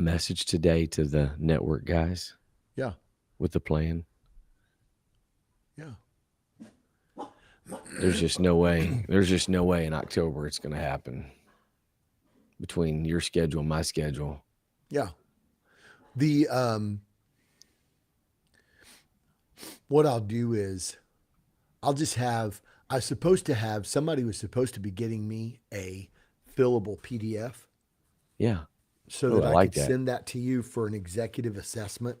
message today to the network guys Yeah. with the plan? Yeah. There's just no way. There's just no way in October it's going to happen between your schedule and my schedule. Yeah. The what I'll do is I'll just have I was supposed to have somebody was supposed to be getting me a fillable PDF Yeah. so Oh, that I I like could that. send that to you for an executive assessment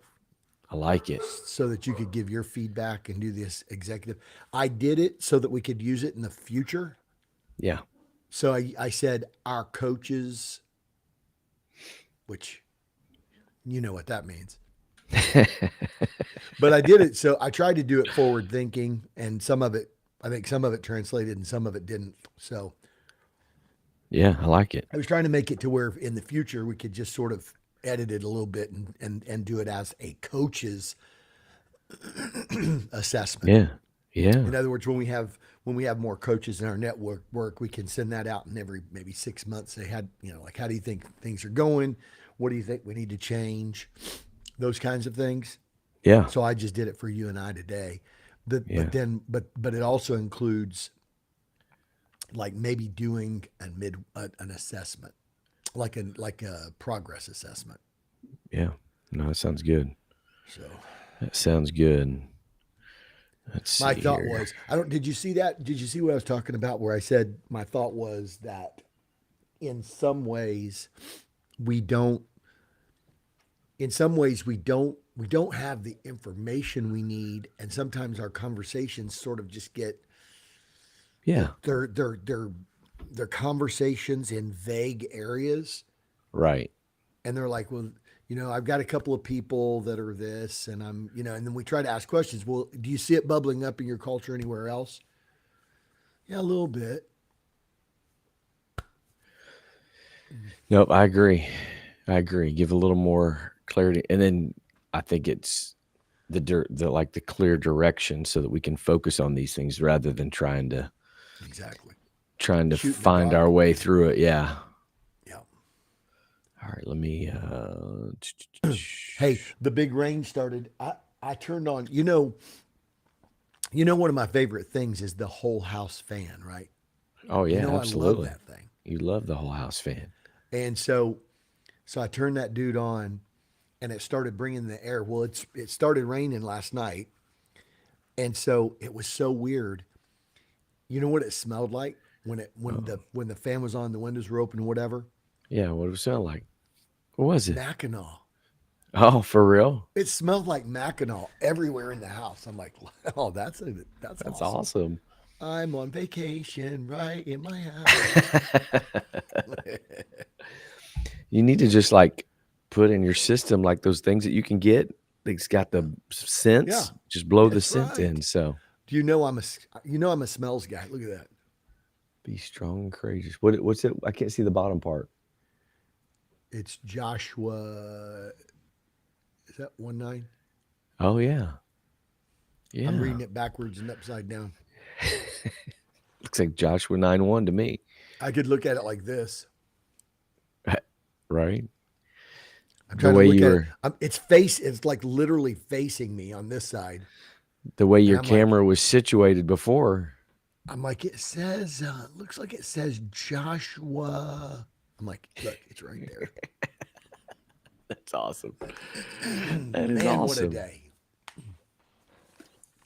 I like it. so that you could give your feedback and do this executive. I did it so that we could use it in the future. Yeah. So I said our coaches, which you know what that means. But I did it. So I tried to do it forward thinking, and some of it, I think some of it translated and some of it didn't. So Yeah, I like it. I was trying to make it to where in the future we could just sort of edit it a little bit and do it as a coach's assessment. Yeah. Yeah. In other words, when we have more coaches in our network work, we can send that out in every maybe 6 months. They had, like, how do you think things are going? What do you think we need to change? Those kinds of things. Yeah. So I just did it for you and I today. But Yeah. but it also includes like maybe doing an assessment, like a progress assessment. Yeah. No, that sounds good. So That sounds good. Let's see my thought here. was, I don't. Did you see that? Did you see what I was talking about? Where I said my thought was that in some ways we don't. In some ways we don't have the information we need, and sometimes our conversations sort of just get Yeah. they're conversations in vague areas, Right. and they're like, well, I've got a couple of people that are this, and and then we try to ask questions. Well, do you see it bubbling up in your culture anywhere else? Yeah, a little bit. Nope, I agree. I agree. Give a little more clarity, and then I think it's the clear direction so that we can focus on these things rather than Exactly. trying to Shooting the find our dark. way through it. Yeah. Yeah. All right. Let me. Hey, the big rain started. I turned on. One of my favorite things is the whole house fan, right? Oh yeah, I love absolutely. that thing. You love the whole house fan. And so I turned that dude on, and it started bringing the air. Well, it started raining last night, and so it was so weird. You know what it smelled like Oh when the fan was on, the windows were open, whatever. yeah. What does it sound like? What was it? Mackinac. Oh, for real? It smelled like Mackinac everywhere in the house. I'm like, oh, that's That's awesome. awesome. I'm on vacation right in my house. You need to just like put in your system like those things that you can get. It's got the Yeah, scents. Just blow the that's scent in. right. So I'm a smells guy. Look at that. be strong and courageous. What's it? I can't see the bottom part. It's Joshua. Is that 1:9? Oh yeah, I'm yeah. reading it backwards and upside down. Looks like Joshua 9:1 to me, I could look at it like this. right? I'm The trying to way look you at it. were, It's like literally facing me on this side, the way and your camera was situated before. I'm like, it says, looks like it says Joshua. I'm like, look, it's right there. That's awesome. That is Man, what a awesome. day!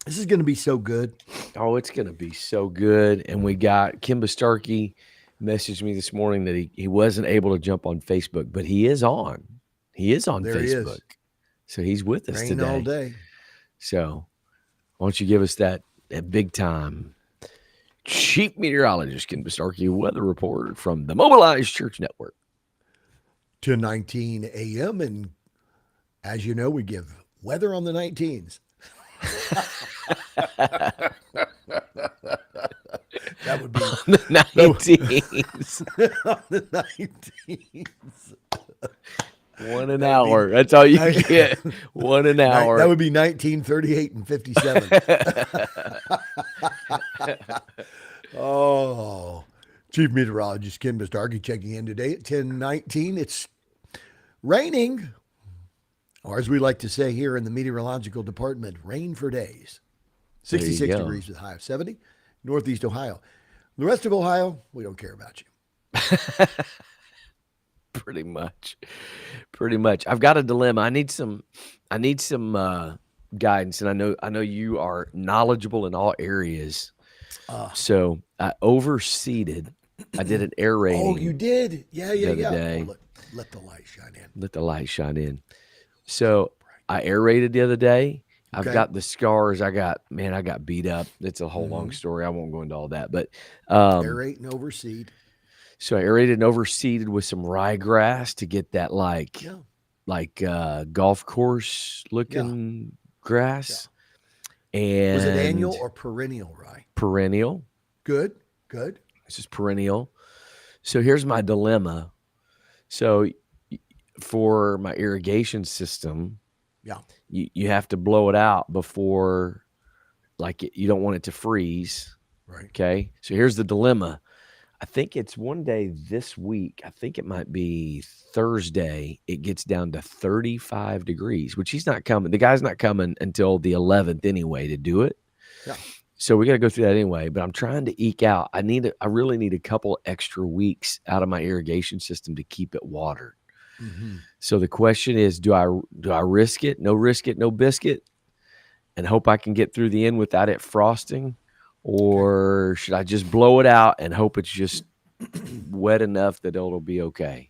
This is going to be so good. Oh, it's gonna be so good. And we got Kimba Starkey messaged me this morning that he wasn't able to jump on Facebook, but he is on. He is on There he Facebook. is. So he's with us Rain all today. day. So why don't you give us that big time chief meteorologist Kimba Starkey weather report from the Mobilized Church Network. 10:19 a.m. And as you know, we give weather on the 19s. That would be The that 19s. on the 19s. One an That would be hour. That's all you ni- get. One an that hour. would be 1938 and 57. Oh, Chief Meteorologist Ken Starkey checking in today at 10:19. It's Raining, or as we like to say here in the meteorological department, rain for days. There you 66 go. degrees with a high of 70. Northeast Ohio. The rest of Ohio, we don't care about you. Pretty much. Pretty much. I've got a dilemma. I need some guidance, and I know you are knowledgeable in all areas. Uh, So I overseeded. I did an oh, you aerating did? Yeah, yeah, the other yeah. Oh, day. let the light shine in. Let the light shine in. So So bright. I aerated the other day. I've Okay. got the scars. I got beat up. It's a whole long Mm-hmm. story. I won't go into all that. But um, Aerate and overseed. so I aerated and overseeded with some ryegrass to get that Yeah, golf course yeah, looking yeah. grass Was it annual and or perennial rye? perennial. Good, good. This is perennial. So here's my dilemma. So for my irrigation system, Yeah. you have to blow it out before you don't want it to freeze. Right. Okay. So here's the dilemma. I think it's one day this week. I think it might be Thursday. It gets down to 35 degrees, which he's not coming. The guy's not coming until the 11th anyway to do it. Yeah. So we got to go through that anyway. But I'm trying to eke out. I really need a couple extra weeks out of my irrigation system to keep it watered. Mm-hmm. So the question is, do I risk it? No risk it, no biscuit, and hope I can get through the end without it frosting, Okay. or should I just blow it out and hope it's just wet enough that it'll be okay?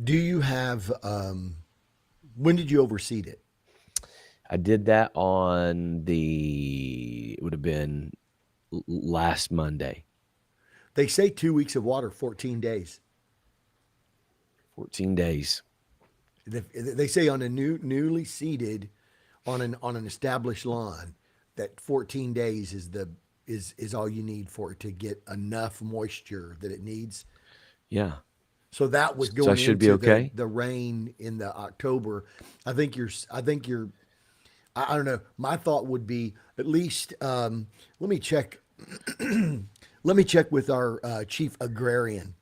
Do you have, when did you overseed it? I did that it would have been last Monday, They say 2 weeks of water, 14 days. 14 days. They say on a newly seeded, on an established lawn, that 14 days is all you need for it to get enough moisture that it needs. Yeah. So that was So I going should be into the okay. the rain in the October. I think you're I don't know. My thought would be at least let me check. Let me check with our chief agrarian.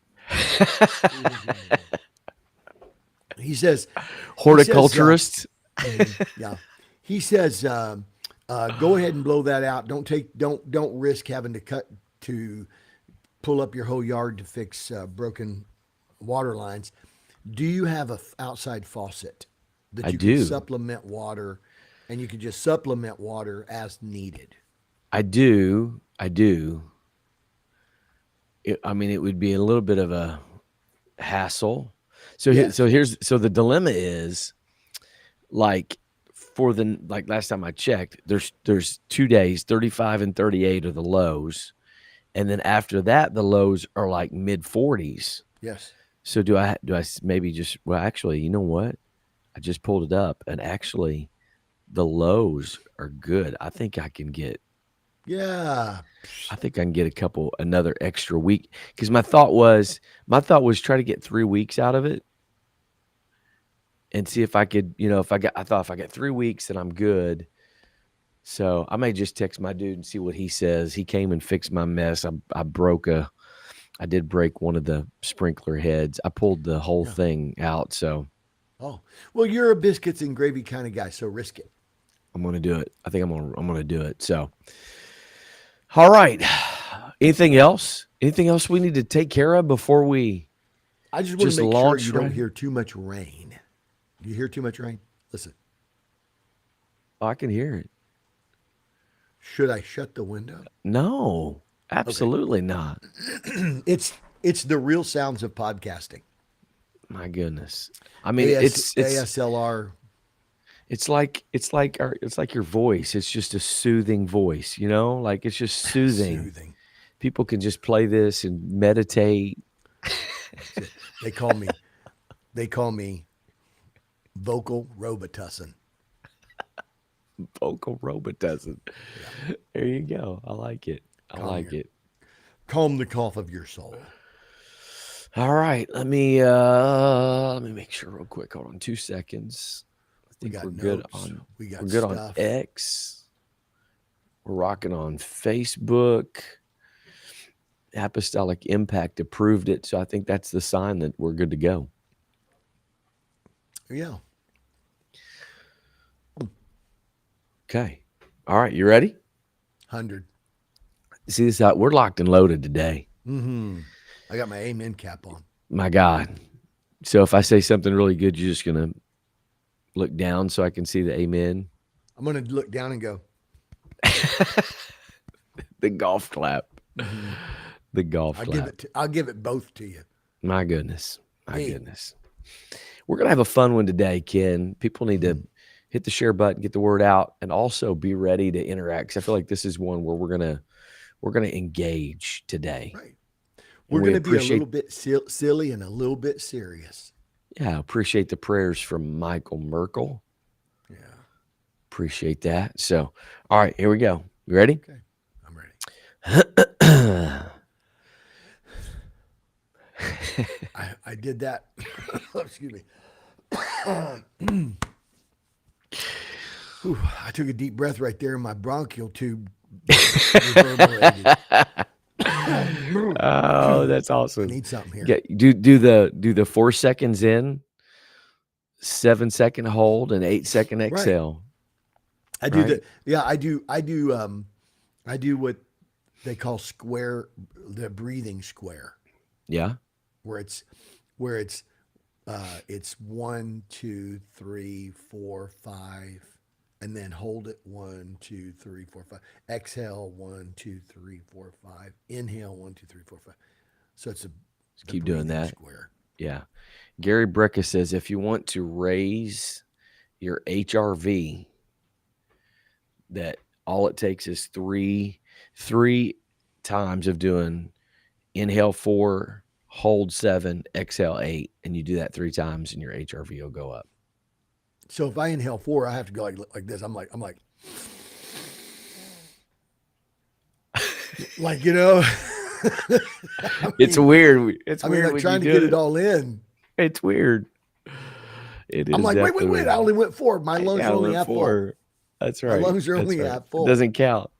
He says he says Horticulturist. yeah. He says go ahead and blow that out. Don't risk having to pull up your whole yard to fix broken water lines. Do you have a outside faucet that I you could do. supplement water, and you could just supplement water as needed? I do. I do. I mean, it would be a little bit of a hassle. So Yes. here's the dilemma is like last time I checked, there's 2 days, 35 and 38 are the lows, and then after that the lows are like mid 40s. Yes. So do I maybe just well actually, you know what? I just pulled it up and actually the lows are good. Yeah. I think I can get another extra week because my thought was try to get 3 weeks out of it and see if I could, I thought if I got 3 weeks, then I'm good. So I may just text my dude and see what he says. He came and fixed my mess. I did break one of the sprinkler heads. I pulled the whole Yeah. thing out. So Oh, well, you're a biscuits and gravy kind of guy, so risk it. I'm going to do it. I think I'm going to do it. So, all right. Anything else? Anything else we need to take care of before we I just want to just make sure you launch don't right? hear too much rain. Do you hear too much rain? Listen, Oh, I can hear it. should I shut the window? No, Okay. absolutely not. It's the real sounds of podcasting. My goodness. I mean, it's ASLR. it's like your voice. It's just a soothing voice, Like it's just soothing. Soothing. People can just play this and meditate. They call me they call me vocal robitussin. Vocal robotism. Yeah. There you go. I like it. I Calm like your it. calm the cough of your soul. All right. Let me make sure real quick. Hold on 2 seconds. I We think got notes. We We're got good on stuff. X. We're rocking on Facebook. Apostolic Impact approved it. So I think that's the sign that we're good to go. Yeah. Okay. All right. You ready? 100. See this out. We're locked and loaded today. Mm-hmm. I got my amen cap on. My God. So if I say something really good, you're just going to look down so I can see the amen. I'm going to look down and go. The golf clap. Mm-hmm. The golf clap. I'll give it both to you. My goodness. My Hey. goodness. We're going to have a fun one today, Ken. People need to hit the share button, get the word out, and also be ready to interact. Because I feel like this is one where we're gonna engage today. Right. We're going to be a little bit silly and a little bit serious. Yeah, appreciate the prayers from Michael Merkel. Yeah. Appreciate that. So, all right, here we go. You ready? Okay. I'm ready. I did that. Excuse me. Whew, I took a deep breath right there, and my bronchial tube reverberated. Oh, that's awesome. I need something here. Do the 4 seconds in, 7 second hold, and 8 second exhale. Right. I do I do what they call the breathing square. Yeah. Where it's 1, 2, 3, 4, 5, and then hold it 1, 2, 3, 4, 5. Exhale 1, 2, 3, 4, 5. Inhale 1, 2, 3, 4, 5. So it's keep doing that. Square. Yeah. Gary Brecka says if you want to raise your HRV, that all it takes is three times of doing inhale 4, hold 7, exhale 8, and you do that 3 times, and your HRV will go up. So if I inhale 4, I have to go like this. I'm like, like, you know. It's weird. It's weird. Like trying to get it all in. It's weird. It is. I'm like, wait. I only went 4. My lungs are only half full. That's right. My lungs are only half full. It doesn't count.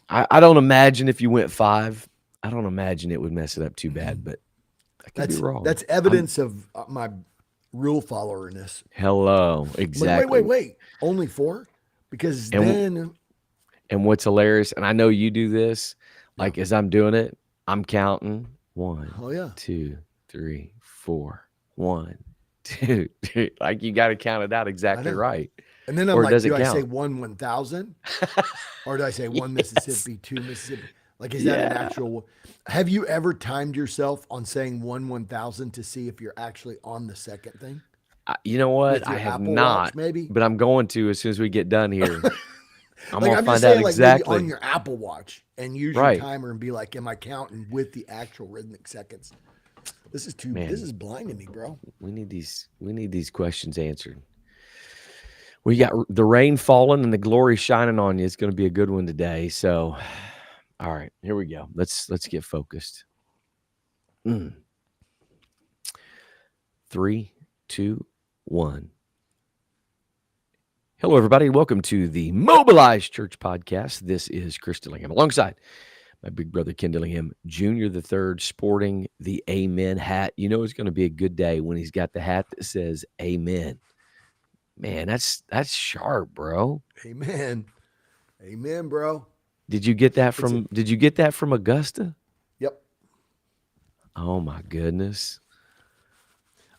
I don't imagine if you went 5. I don't imagine it would mess it up too bad, but I could be wrong. That's evidence of my rule followerness. Hello, exactly. Like, wait. Only 4? Because then. And what's hilarious, and I know you do this, like as I'm doing it, I'm counting 1, 2, 3, 4. 1, 2, 3. Like you got to count it out exactly right. And then I'm like, do I say 1,000? Or do I say 1 Mississippi, 2 Mississippi? Like, is that an actual? Have you ever timed yourself on saying 1,000 to see if you're actually on the second thing? You know what? I have not, maybe, but I'm going to as soon as we get done here. I'm like, gonna find out exactly on your Apple Watch and use your timer and be like, am I counting with the actual rhythmic seconds? This is This is blinding me, bro. We need these questions answered. We got the rain falling and the glory shining on you. It's going to be a good one today. So, all right, here we go. Let's get focused. 3, 2, 1. Hello, everybody. Welcome to the Mobilized Church Podcast. This is Kris Dillingham, alongside my big brother Ken Dillingham Jr. the third, sporting the Amen hat. You know it's going to be a good day when he's got the hat that says Amen. Man, that's sharp, bro. Amen, bro. Did you get that from Augusta? Yep. Oh my goodness.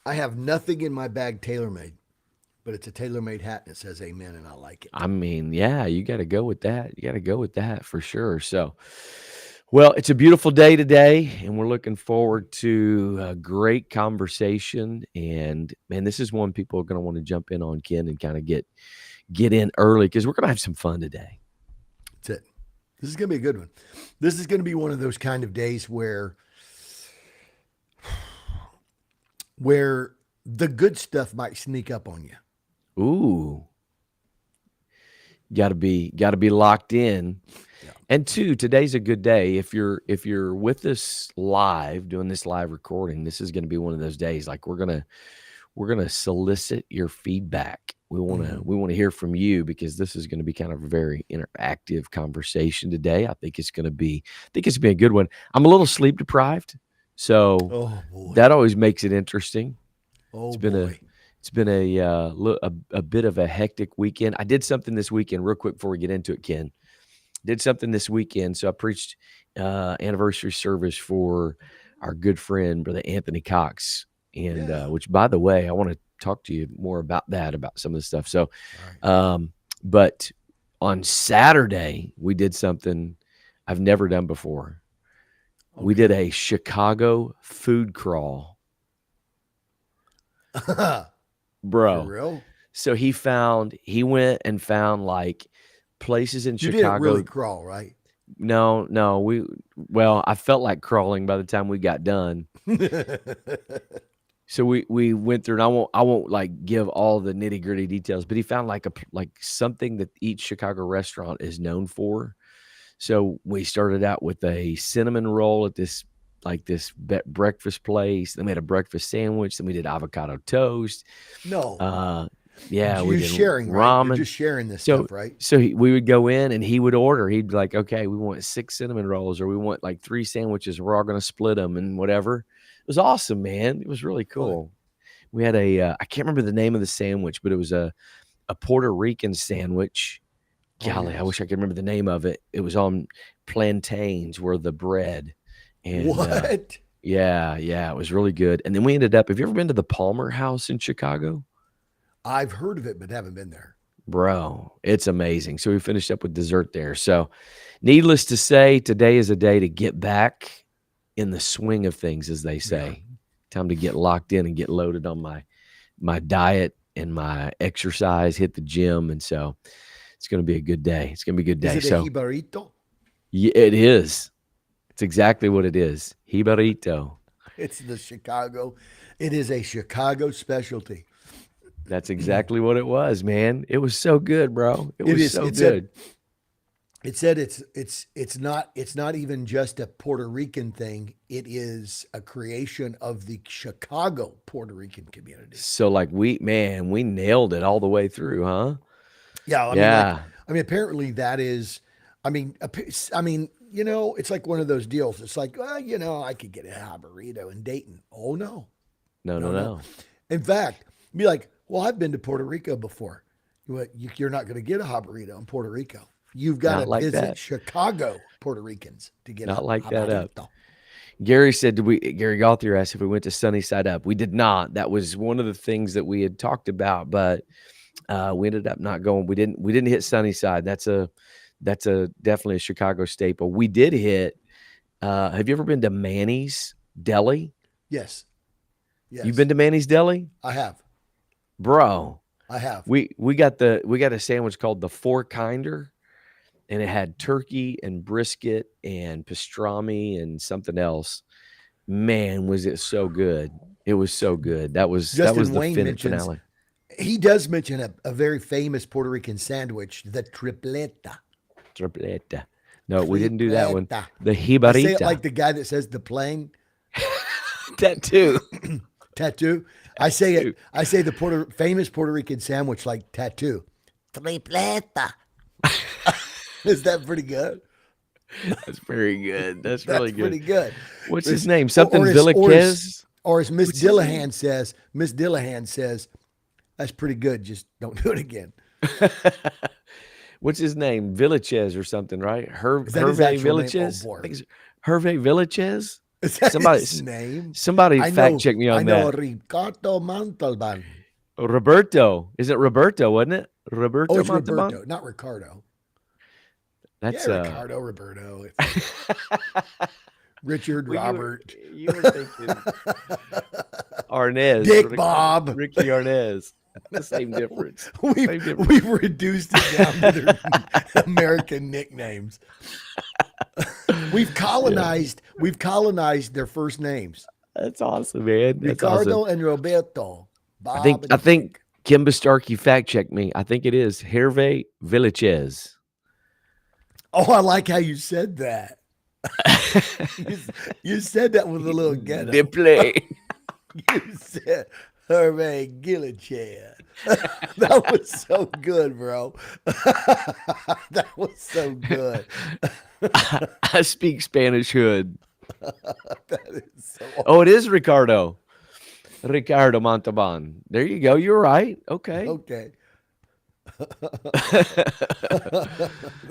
I have nothing in my bag tailor-made, but it's a tailor-made hat and it says Amen, and I like it. I mean, yeah, you got to go with that. You got to go with that for sure. So, well, it's a beautiful day today, and we're looking forward to a great conversation. And man, this is one people are going to want to jump in on, Ken, and kind of get in early because we're going to have some fun today. That's it. This is going to be a good one. This is going to be one of those kind of days where the good stuff might sneak up on you. Ooh. Got to be locked in. Yeah. And 2, today's a good day. If you're with us live, doing this live recording, this is going to be one of those days. Like we're going to solicit your feedback. We want to hear from you because this is going to be kind of a very interactive conversation today. I think it's going to be a good one. I'm a little sleep deprived, so that always makes it interesting. Oh It's been a boy. it's been a bit of a hectic weekend. I did something this weekend real quick before we get into it, Ken. Did something this weekend. So I preached anniversary service for our good friend, Brother Anthony Cox. And Yeah. which, by the way, I want to talk to you more about that, about some of the stuff. So, All right. but on Saturday, we did something I've never done before. We did Okay. a Chicago food crawl, For bro. real? So he went and found like places in You didn't really Chicago. crawl, right? No, well, I felt like crawling by the time we got done. So we went through, and I won't like give all the nitty gritty details, but he found like something that each Chicago restaurant is known for. So we started out with a cinnamon roll at this breakfast place. Then we had a breakfast sandwich. Then we did avocado toast. No. Uh, yeah, we You're did sharing, right? You're ramen. just sharing this So stuff, right? we would go in and he would order. He'd be like, okay, we want 6 cinnamon rolls, or we want like 3 sandwiches. We're all going to split them and whatever. It was awesome, man. It was really Fun. cool. We had I can't remember the name of the sandwich, but it was a Puerto Rican sandwich. Oh Golly, I yes. wish I could remember the name of it. It was on plantains were the bread. And What? yeah, it was really good. And then we ended up, have you ever been to the Palmer House in Chicago? I've heard of it, but haven't been there. Bro, it's amazing. So we finished up with dessert there. So, needless to say, today is a day to get back in the swing of things, as they Yeah. say. Time to get locked in and get loaded on my diet and my exercise, hit the gym. And so it's going to be a good day. It's going to be a good Is day. it a So jibarito? yeah, it is. It's exactly what it is. Jibarito. It's the Chicago. It is a Chicago specialty. That's exactly what it was, man. It was so good, bro. It It was is. so good. It said it's not even just a Puerto Rican thing. It is a creation of the Chicago Puerto Rican community. So like we nailed it all the way through, huh? Yeah, Yeah. apparently that is, it's like one of those deals. It's like, well, I could get a burrito in Dayton. Oh no, No, no, no. no. In fact, be like, well, I've been to Puerto Rico before. You're not going to get a burrito in Puerto Rico. You've got Not to like visit that. Chicago Puerto Ricans to get Not a like that up. burrito. Gary said, Gary Gauthier asked if we went to Sunny Side Up. We did not. That was one of the things that we had talked about, but we ended up not going. We didn't hit Sunny Side. That's a definitely a Chicago staple. We did hit. Have you ever been to Manny's Deli? Yes, You've been yes, to Manny's Deli, I have. bro? I have. We got a sandwich called the Four Kinder, and it had turkey and brisket and pastrami and something else. Man, was it so good. It was so good. That was Justin the Wayne mentions finale. he does mention a very famous Puerto Rican sandwich, the tripleta. Tripleta. No, we didn't do that one. Tripleta. The I say it like jibarita. the guy that says the plane That too. tattoo. I say Tattoo. it. I say the famous Puerto Rican sandwich like tattoo. Tripleta. Is that pretty good? That's very good. That's That's really pretty good. good. What's his It's- name? Something or as Villiquez? or as Miss What's his name? Dillahan says. Miss Dillahan says that's pretty good. Just don't do it again. What's his name? Villiches or something, right? Is that his Hervé actual name? Oh Villiches? I boy, think it's Hervé Villiches. is that Somebody, his name? somebody I fact know. check me I on know that. Ricardo Montalban. Roberto. Is it Roberto, wasn't it? Oh, Roberto it's Montalban? Roberto, not Ricardo. Yeah, That's Ricardo, Roberto. It's Richard, well, Robert, you were thinking Arnez. Dick, Bob. Ricky Arnez. The same difference. We've, Same difference. we've reduced it down to their American nicknames. We've colonized their first names. That's awesome, man. That's Ricardo awesome. and Roberto. Bob I and think Dick. Kimba Starkey fact checked me. I think it is Hervé Villiches. Oh, I like how you said that. You, you said that with a little ghetto. They play. You said Hervé Gillichair. That was so good, bro. That was so good. I speak Spanish hood. That is so Oh, it is Ricardo. Ricardo Montalban. There you go. You're right. Okay. Okay. That's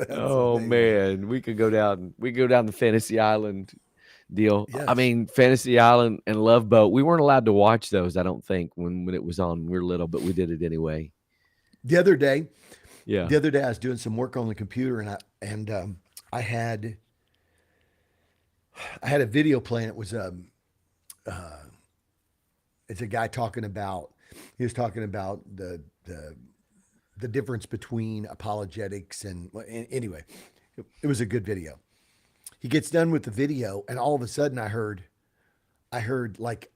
Oh amazing. man, we could go down. We could go down the Fantasy Island deal. I Yes. mean, Fantasy Island and Love Boat. We weren't allowed to watch those. I don't think when it was on. When we were little, but we did it anyway. The other day, Yeah. I was doing some work on the computer, and I had a video playing. It was it's a guy talking about. He was talking about the difference between apologetics and anyway, it was a good video. He gets done with the video, and all of a sudden, I heard like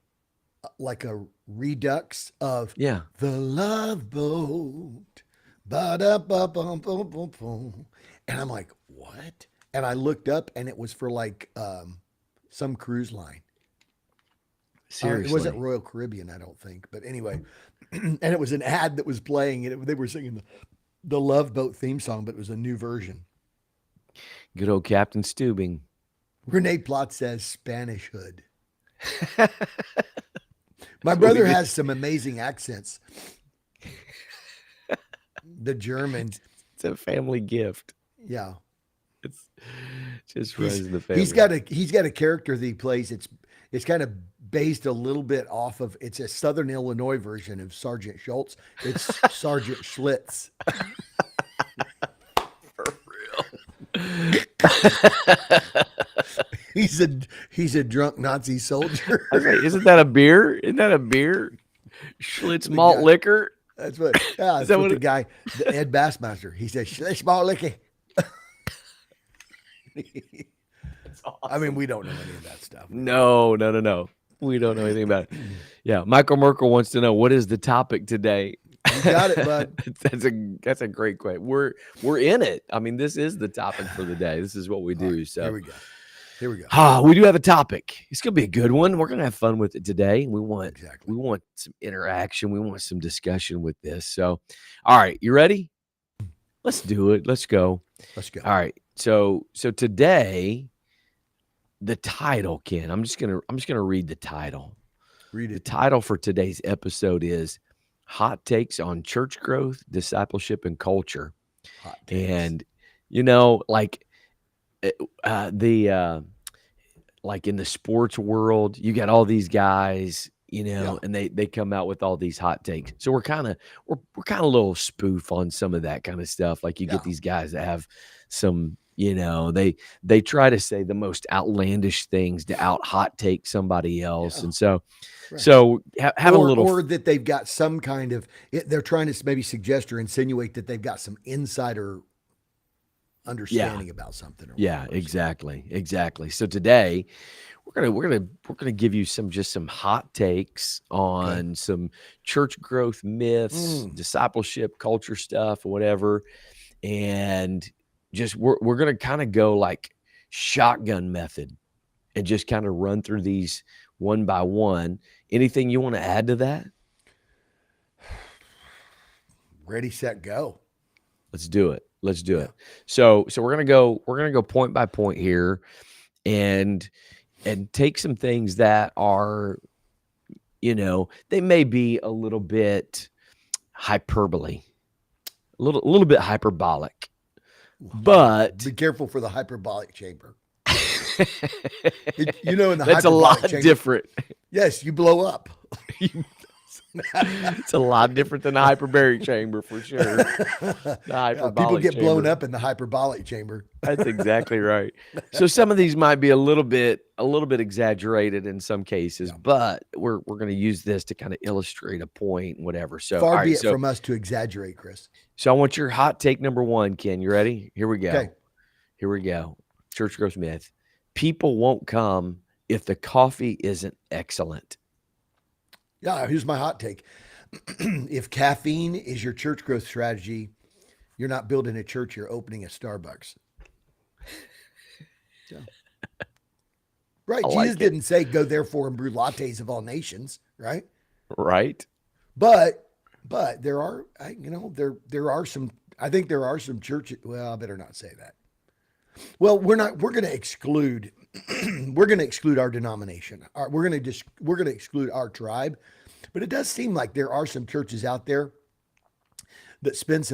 a redux of Yeah. the Love Boat. Ba-da-ba-bum-bum-bum-bum. And I'm like, what? And I looked up, and it was for like some cruise line. It wasn't Seriously. Royal Caribbean, I don't think. But anyway, and it was an ad that was playing, and they were singing the Love Boat theme song, but it was a new version. Good old Captain Steubing. Renee Plot says Spanish hood. My That's what we brother did. has some amazing accents. The German, It's a family gift. yeah. It's just runs He's in the family. he's got a character that he plays. It's kind of based a little bit off of it's a Southern Illinois version of Sergeant Schultz. It's Sergeant Schlitz. For He's a drunk Nazi soldier. I was like, isn't that a beer? Isn't that a beer? Schlitz The malt guy, liquor. that's what. Yeah, Is that's that what what the it? guy, the Ed Bassmaster. He says Schlitz malt liquor. It's I mean, awesome. we don't know any of that stuff. No, no, no, no. We don't know anything about it. Yeah, Michael Merkel wants to know what is the topic today. You got it, bud. That's a great question. We're in it. I mean, this is the topic for the day. This is what we All right, do. here So, we go. Here we go. we do have a topic. It's gonna be a good one. We're gonna have fun with it today. Exactly. We want some interaction. We want some discussion with this. So, all right, you ready? Let's do it. Let's go. Let's go. All right. So today, the title, Ken. I'm just gonna read the title. Read The it. title for today's episode is Hot Takes on Church Growth, Discipleship, and Culture. Hot takes. And like the like in the sports world, you got all these guys, Yeah. and they come out with all these hot takes. So we're kind of a little spoof on some of that kind of stuff. Like you Yeah. get these guys that have some, they try to say the most outlandish things to out hot take somebody else. Yeah. And so Right. have a little Or that they've got some kind of they're trying to maybe suggest or insinuate that they've got some insider understanding about something or yeah, whatever. exactly. So today we're gonna give you some hot takes on some church growth myths, Mm. discipleship, culture stuff, or whatever, and just we're gonna kind of go like shotgun method and just kind of run through these one by one. Anything you want to add to that? Ready, set, go. Let's do it. Let's do Yeah. it. So we're gonna go point by point here and take some things that are, they may be a little bit hyperbole, a little bit hyperbolic, but Be careful for the hyperbolic chamber. In the that's a hyperbolic lot chamber, different. yes, you blow up. It's a lot different than the hyperbaric chamber for sure. The Yeah, hyperbolic people get blown chamber. up in the hyperbolic chamber. That's exactly right. So some of these might be a little bit exaggerated in some cases, Yeah. but we're going to use this to kind of illustrate a point, whatever. So all Far right, be it so from us to exaggerate, Chris. I want your hot take number one, Ken. You ready? Here we go. Okay. Here we go. Church growth myth. People won't come if the coffee isn't excellent. Yeah, here's my hot take. If caffeine is your church growth strategy, you're not building a church, you're opening a Starbucks. Yeah. Right. I Jesus like it. didn't say go therefore and brew lattes of all nations, right? Right? But there are there are some I think there are some churches well, I better not say that. Well, we're going to exclude we're going to exclude our denomination. We're going to exclude our tribe But it does seem like there are some churches out there that spend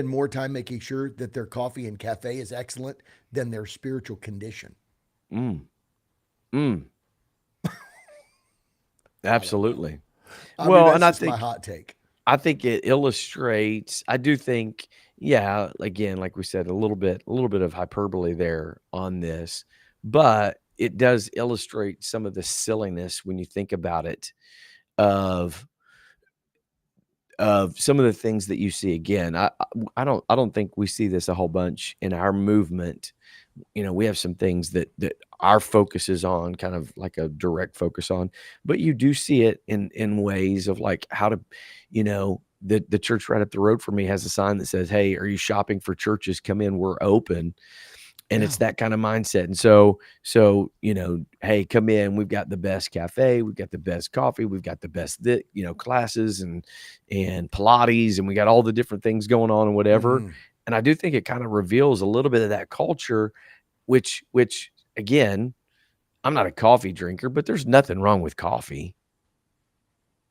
more time making sure that their coffee and cafe is excellent than their spiritual condition. Mm, mm, I don't know. absolutely. I mean, Well, and that's just my hot take. I think it illustrates. I do think, yeah, again, like we said, a little bit of hyperbole there on this, but it does illustrate some of the silliness when you think about it of some of the things that you see. Again, I don't think we see this a whole bunch in our movement. We have some things that our focus is on, kind of like a direct focus on, but you do see it in ways of like how to, the church right up the road from me has a sign that says, "Hey, are you shopping for churches? Come in, we're open." And Yeah. it's that kind of mindset. And so, hey, come in. We've got the best cafe, we've got the best coffee, we've got the best classes and Pilates, and we got all the different things going on and whatever. Hmm. And I do think it kind of reveals a little bit of that culture, which again, I'm not a coffee drinker, but there's nothing wrong with coffee.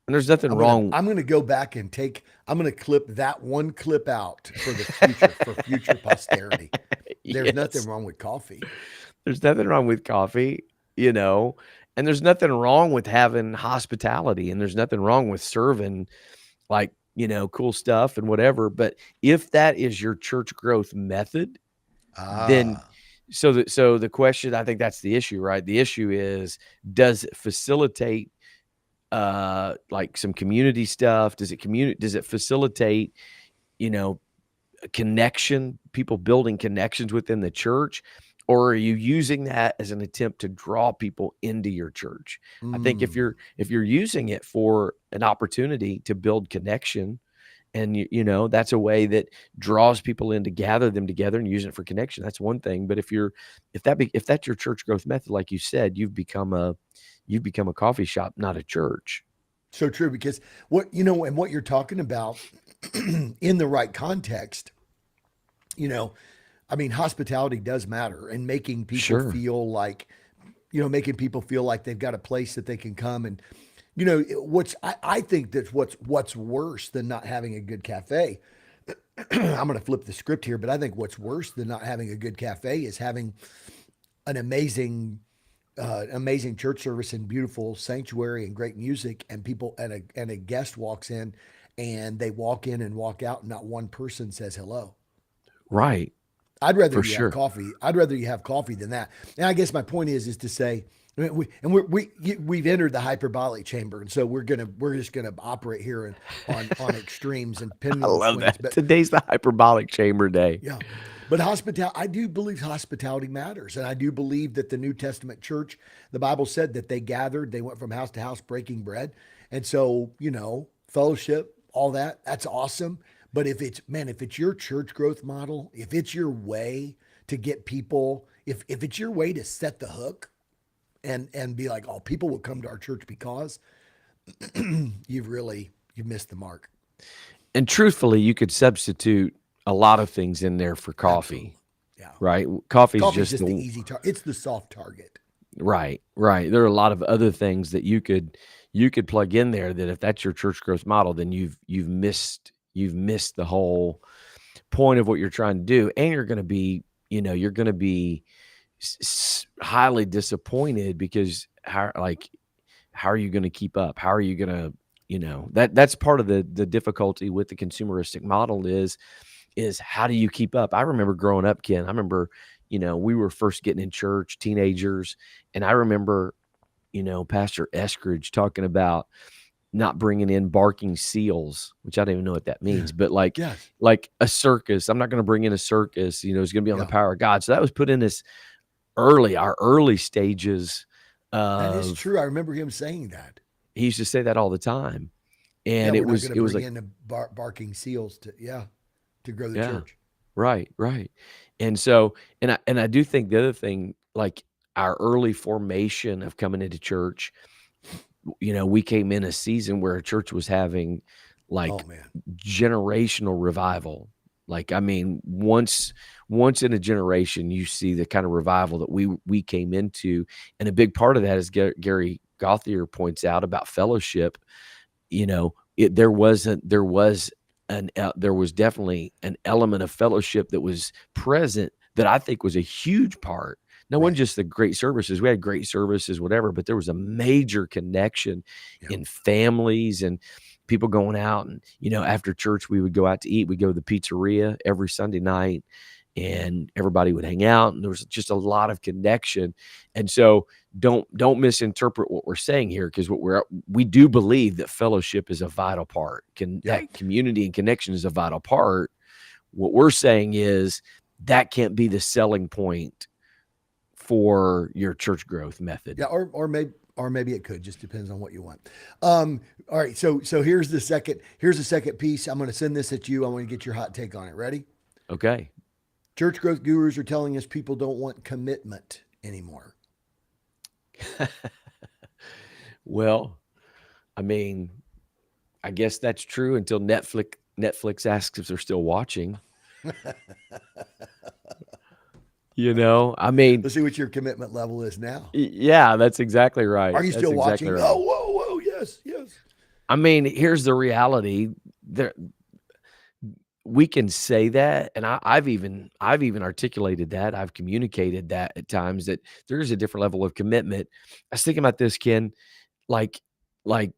And there's nothing wrong. I'm gonna go back and I'm gonna clip that one clip out for the future, for future posterity. There's nothing Yes. wrong with coffee. There's nothing wrong with coffee, you know, and there's nothing wrong with having hospitality, and there's nothing wrong with serving, like, cool stuff and whatever. But if that is your church growth method, then Ah, so the question, I think that's the issue, right? The issue is, does it facilitate like some community stuff? Does it facilitate, you know, a connection, people building connections within the church? Or are you using that as an attempt to draw people into your church? I think mm. if you're using it for an opportunity to build connection, and that's a way that draws people in to gather them together and use it for connection, that's one thing. But if that's your church growth method, like you said, you've become a coffee shop, not a church. So true, because and what you're talking about in the right context, you know, I mean, hospitality does matter, and Sure. making people feel like they've got a place that they can come. And I think that's what's worse than not having a good cafe. I'm going to flip the script here, but I think what's worse than not having a good cafe is having an amazing church service and beautiful sanctuary and great music, and people and a guest walks in, and they walk in and walk out, and not one person says hello. Right. I'd rather For you have sure. coffee. I'd rather you have coffee than that. And I guess my point is to say, I mean, we've entered the hyperbolic chamber, and so we're just gonna operate here on extremes and I pendulum love swings. that. But Today's the hyperbolic chamber day. yeah, but I do believe hospitality matters, and I do believe that the New Testament church, the Bible said that they gathered, they went from house to house breaking bread, and so fellowship, all that, that's awesome. But if it's your church growth model, if it's your way to get people, if it's your way to set the hook and be like, oh, people will come to our church because you've missed the mark. And truthfully, you could substitute a lot of things in there for coffee, Absolutely, yeah. right? Coffee's Coffee's just just the the easy target. It's the soft target. right, right. There are a lot of other things that you could plug in there, that if that's your church growth model, then you've missed the whole point of what you're trying to do, and you're going to be highly disappointed, because how are you going to keep up? How are you going to, that's part of the difficulty with the consumeristic model is how do you keep up? I remember growing up, Ken. I remember, we were first getting in church, teenagers, and I remember, Pastor Eskridge talking about not bringing in barking seals, which I don't even know what that Yeah. means, but like Yes. like a circus. I'm not going to bring in a circus. It's going to be on the Yeah. power of God. So that was put in this our early stages That is of. true. I remember him saying that. He used to say that all the time, Yeah, and we're it not was going to it was bring like, in the barking seals to grow the yeah, church. right, right. And so, and I do think the other thing, like our early formation of coming into church, we came in a season where a church was having Oh like man. generational revival. Like, I mean, once in a generation, you see the kind of revival that we came into, and a big part of that is Gary Gauthier points out about fellowship, there was definitely an element of fellowship that was present that I think was a huge part. No one Right. just the great services. We had great services, whatever, but there was a major connection Yeah. in families and people going out. And, after church, we would go out to eat. We'd go to the pizzeria every Sunday night and everybody would hang out. And there was just a lot of connection. And so don't misinterpret what we're saying here, because we do believe that fellowship is a vital part. Yeah. That community and connection is a vital part. What we're saying is that can't be the selling point for your church growth method. Yeah. Or maybe it could, just depends on what you want. All right. So here's the second piece. I'm going to send this at you. I want to get your hot take on it. Ready? Okay. Church growth gurus are telling us people don't want commitment anymore. Well, I mean, I guess that's true until Netflix asks if they're still watching. I mean, Let's see what your commitment level is now. yeah, that's exactly right. Are you That's still exactly watching? right. Oh, whoa, yes, yes. I mean, here's the reality. We can say that, and I've even articulated that. I've communicated that at times, that there is a different level of commitment. I was thinking about this, Ken, like like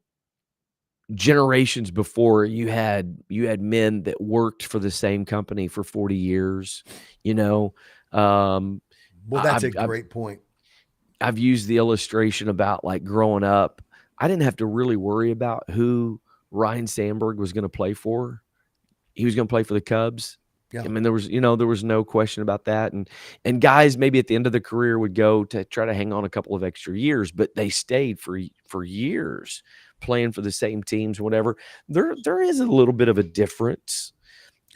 generations before, you had men that worked for the same company for 40 years. you know um Well, I- that's a I've, I've great point. I've used the illustration about, like, growing up, I didn't have to really worry about who Ryan Sandberg was going to play for. He was going to play for the Cubs. I Yeah. mean, there was no question about that. And guys maybe at the end of the career would go to try to hang on a couple of extra years, but they stayed for years playing for the same teams, whatever. There is a little bit of a difference,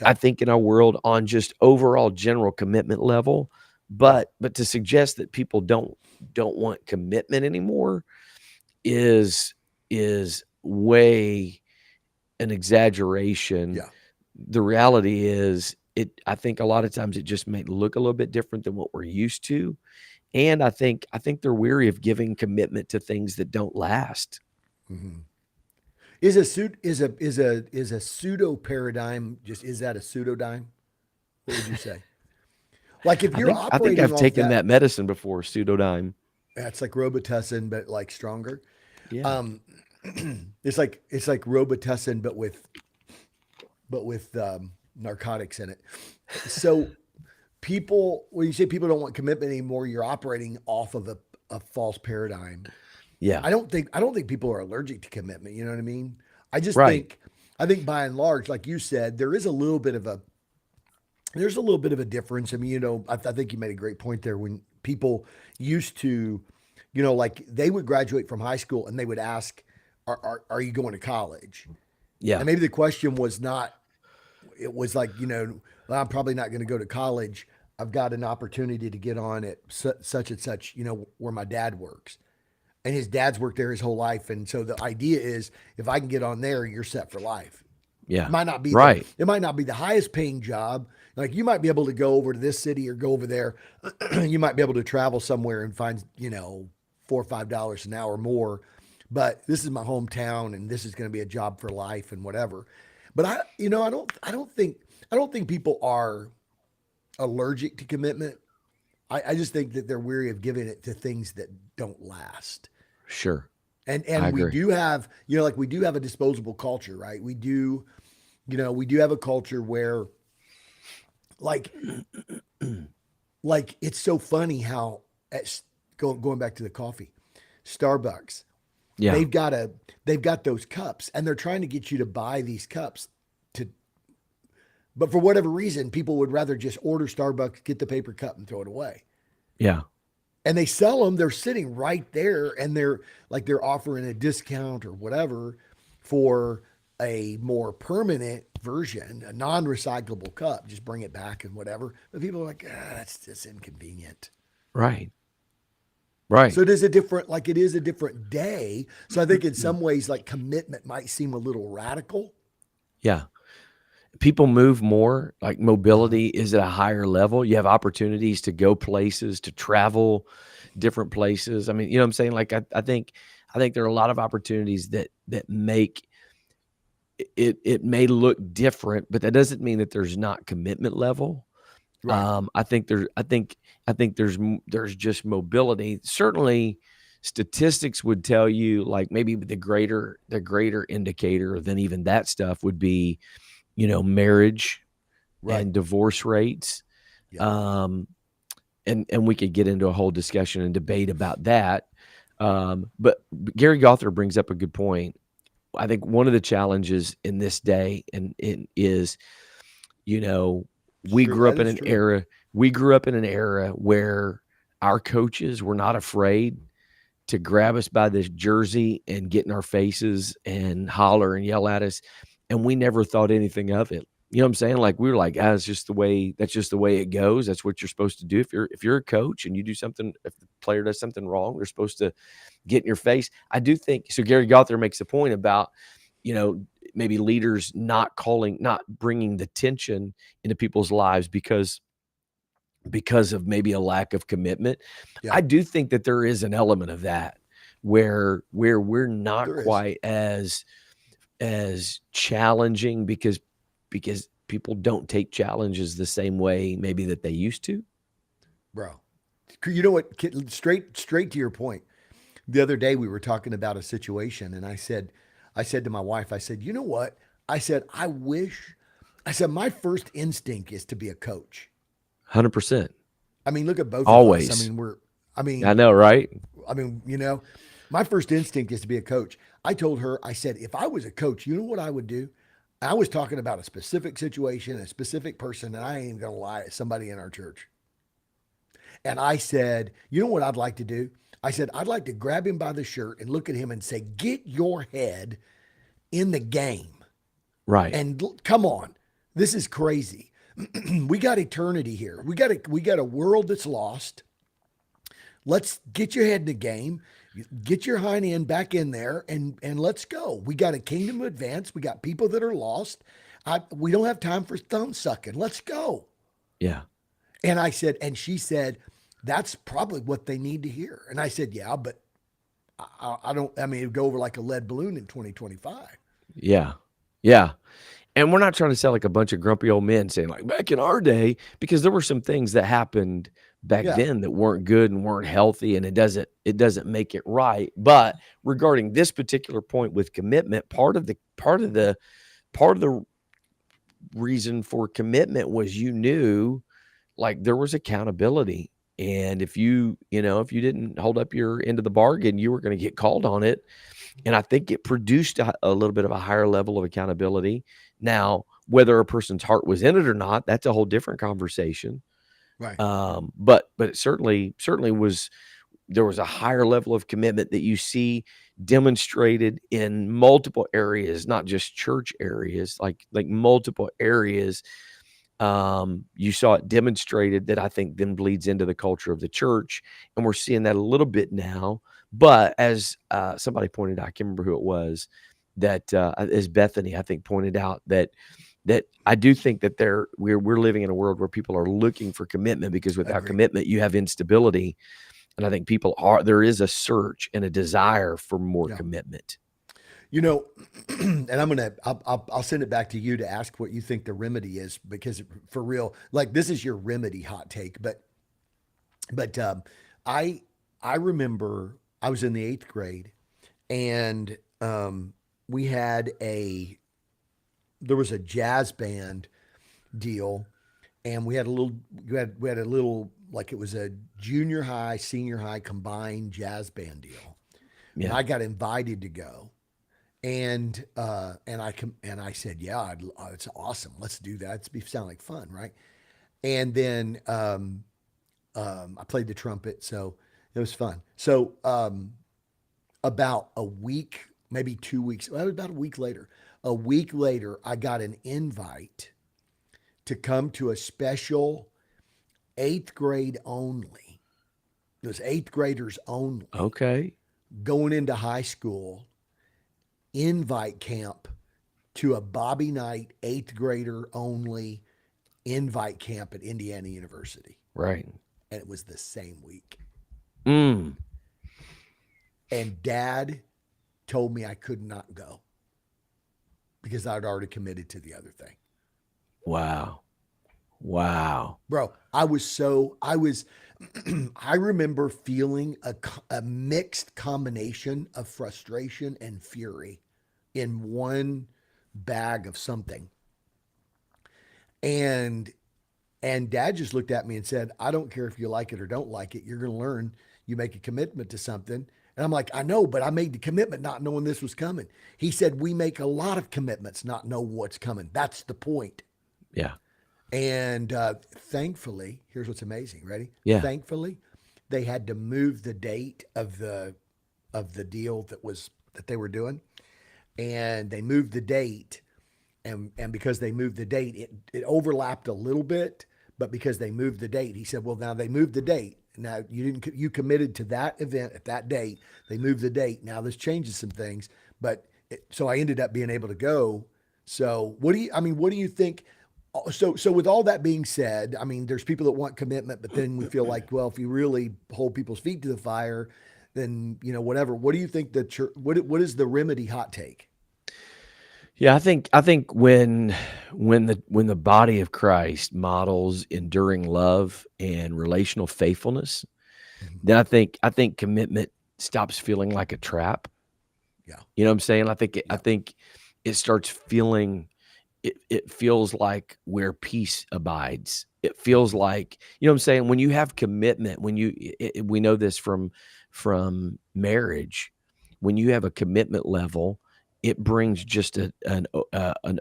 I Yeah. think, in our world on just overall general commitment level. Yeah. But to suggest that people don't want commitment anymore is way an exaggeration. Yeah. The reality is, I think a lot of times it just may look a little bit different than what we're used to. And I think they're weary of giving commitment to things that don't last. Mhm. Is a pseudo paradigm, just, is that a pseudodyme? What would you say? Like, if I you're think I think operating I've off taken that, that medicine before, pseudodyne. that's like Robitussin, but like stronger. Yeah. Um, it's like Robitussin, but with narcotics in it. So when you say people don't want commitment anymore, you're operating off of a false paradigm. Yeah. I don't think people are allergic to commitment. You know what I mean? I just Right. think I think by and large, like you said, there's a little bit of a difference. I mean, I think you made a great point there. When people used to, like, they would graduate from high school and they would ask, "Are you going to college?" Yeah. And maybe the question was not. It was like, well, I'm probably not going to go to college. I've got an opportunity to get on at such and such, where my dad works. And his dad's worked there his whole life. And so the idea is, if I can get on there, you're set for life. It Yeah. might not be the Right. it might not be the highest paying job. Like, you might be able to go over to this city or go over there. You might be able to travel somewhere and find, $4 or $5 an hour more. But this is my hometown, and this is going to be a job for life and whatever. But I don't think people are allergic to commitment. I just think that they're weary of giving it to things that don't last. Sure. And I and we agree. do have, like, we do have a disposable culture, right? We do have a culture where, like it's so funny how, going back to the coffee, Starbucks, Yeah. they've got those cups, and they're trying to get you to buy these cups to but for whatever reason, people would rather just order Starbucks, get the paper cup, and throw it away. Yeah. And they sell them, they're sitting right there, and they're offering a discount or whatever for a more permanent version, a non-recyclable cup. Just bring it back and whatever. But people are like, that's just inconvenient. Right. Right. So it is a different day. So I think in some ways, like, commitment might seem a little radical. Yeah. People move more, like Uh-huh. mobility is at a higher level. You have opportunities to go places, to travel different places. I mean, you know what I'm saying? Like, I think I think there are a lot of opportunities that make it may look different, but that doesn't mean that there's not commitment level. Right. I think there's just mobility. Certainly, statistics would tell you, like, maybe the greater indicator than even that stuff would be, marriage Right. and divorce rates. Yep. Um, and we could get into a whole discussion and debate about that. But Gary Gawther brings up a good point. I think one of the challenges in this day is, you know, It's we true. grew That up in is an true. era, we grew up in an era where our coaches were not afraid to grab us by this jersey and get in our faces and holler and yell at us. And we never thought anything of it. You know what I'm saying? Like, we were like, it's just the way, that's just the way it goes. That's what you're supposed to do. If you're a coach and you do something, if the player does something wrong, they're supposed to get in your face. I do think so. Gary Gawther makes a point about, maybe leaders not bringing the tension into people's lives because of maybe a lack of commitment. Yeah. I do think that there is an element of that where we're not There is, quite as challenging because people don't take challenges the same way maybe that they used to. bro. You know what? Straight to your point. The other day we were talking about a situation, and I said to my wife, I said, you know what? I said, I wish. I said, my first instinct is to be a coach. 100%. I mean, look at both of us. I Always. mean, I I mean, know, right? I mean, my first instinct is to be a coach. I told her, I said, if I was a coach, you know what I would do? I was talking about a specific situation, a specific person, and I ain't even gonna lie, it's somebody in our church. And I said, you know what I'd like to do? I said, I'd like to grab him by the shirt and look at him and say, get your head in the game. Right. And come on, this is crazy. We got eternity here. We got a world that's lost. Let's get your head in the game, get your hind end back in there, and let's go. We got a kingdom advance. We got people that are lost. We don't have time for thumb sucking. Let's go. Yeah. And I said, and she said, that's probably what they need to hear. And I said, yeah, but I don't. I mean, it'd go over like a lead balloon in 2025. Yeah. Yeah. And we're not trying to sound like a bunch of grumpy old men saying, like, back in our day, because there were some things that happened back Yeah, then that weren't good and weren't healthy, and it doesn't make it right. But regarding this particular point with commitment, part of the reason for commitment was, like, there was accountability. And if you didn't hold up your end of the bargain, you were going to get called on it. And I think it produced a little bit of a higher level of accountability. Now, whether a person's heart was in it or not, that's a whole different conversation. right. But it certainly was. There was a higher level of commitment that you see demonstrated in multiple areas, not just church areas, like multiple areas. You saw it demonstrated that, I think, then bleeds into the culture of the church, and we're seeing that a little bit now. But as somebody pointed out, I can't remember who it was, that as Bethany, I think, pointed out that I do think that we're living in a world where people are looking for commitment, because without Agreed. commitment, you have instability, and I think there is a search and a desire for more Yeah. commitment. You know, and I'll send it back to you to ask what you think the remedy is, because for real, like, this is your remedy hot take. But I I remember I was in the eighth grade, and we had a there was a jazz band deal, and we had a little, like, it was a junior high senior high combined jazz band deal, and Yeah. I got invited to go. And I said, yeah, it's awesome. Let's do that. Sound like fun, right? And then I played the trumpet, so it was fun. So about a week, maybe 2 weeks, well, about a week later, I got an invite to come to a special eighth grade only. It was eighth graders only Okay. going into high school invite camp, to a Bobby Knight eighth grader only invite camp at Indiana University. Right. And it was the same week. Mm. And Dad told me I could not go because I'd already committed to the other thing. Wow. Wow. Bro, I remember feeling a mixed combination of frustration and fury in one bag of something. And and Dad just looked at me and said, "I don't care if you like it or don't like it. You're going to learn. You make a commitment to something." And I'm like, "I know, but I made the commitment not knowing this was coming." He said, "We make a lot of commitments not know what's coming. That's the point." Yeah. And thankfully, here's what's amazing. Ready? Yeah. Thankfully, they had to move the date of the deal that they were doing, and they moved the date, and because they moved the date, it overlapped a little bit, but because they moved the date, he said, "Well, now they moved the date. Now you committed to that event at that date. They moved the date. Now this changes some things, but so I ended up being able to go." So what do you think? So with all that being said, I mean, there's people that want commitment, but then we feel like, well, if you really hold people's feet to the fire, then whatever. What do you think the church? What is the remedy? Hot take? Yeah, I think when the body of Christ models enduring love and relational faithfulness, Mhm. then I think commitment stops feeling like a trap. Yeah, You know what I'm saying? I yeah, think it starts feeling it feels like where peace abides. It feels mhm. like, you know what I'm saying? When you have commitment, when we know this from marriage, when you have a commitment level, it brings just an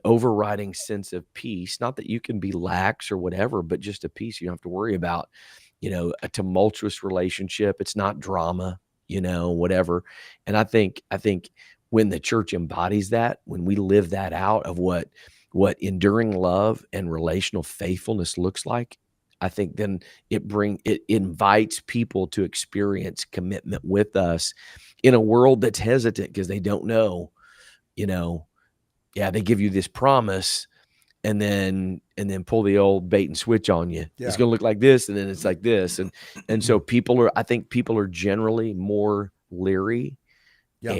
overriding sense of peace. Not that you can be lax or whatever, but just a peace. You don't have to worry about, a tumultuous relationship. It's not drama, whatever. And I think when the church embodies that, when we live that out of what enduring love and relational faithfulness looks like, I think then it invites people to experience commitment with us in a world that's hesitant because they don't know, you know, yeah, they give you this promise and then pull the old bait and switch on you. It's Yeah, going to look like this and then it's like this, and so I think people are generally more leery yeah.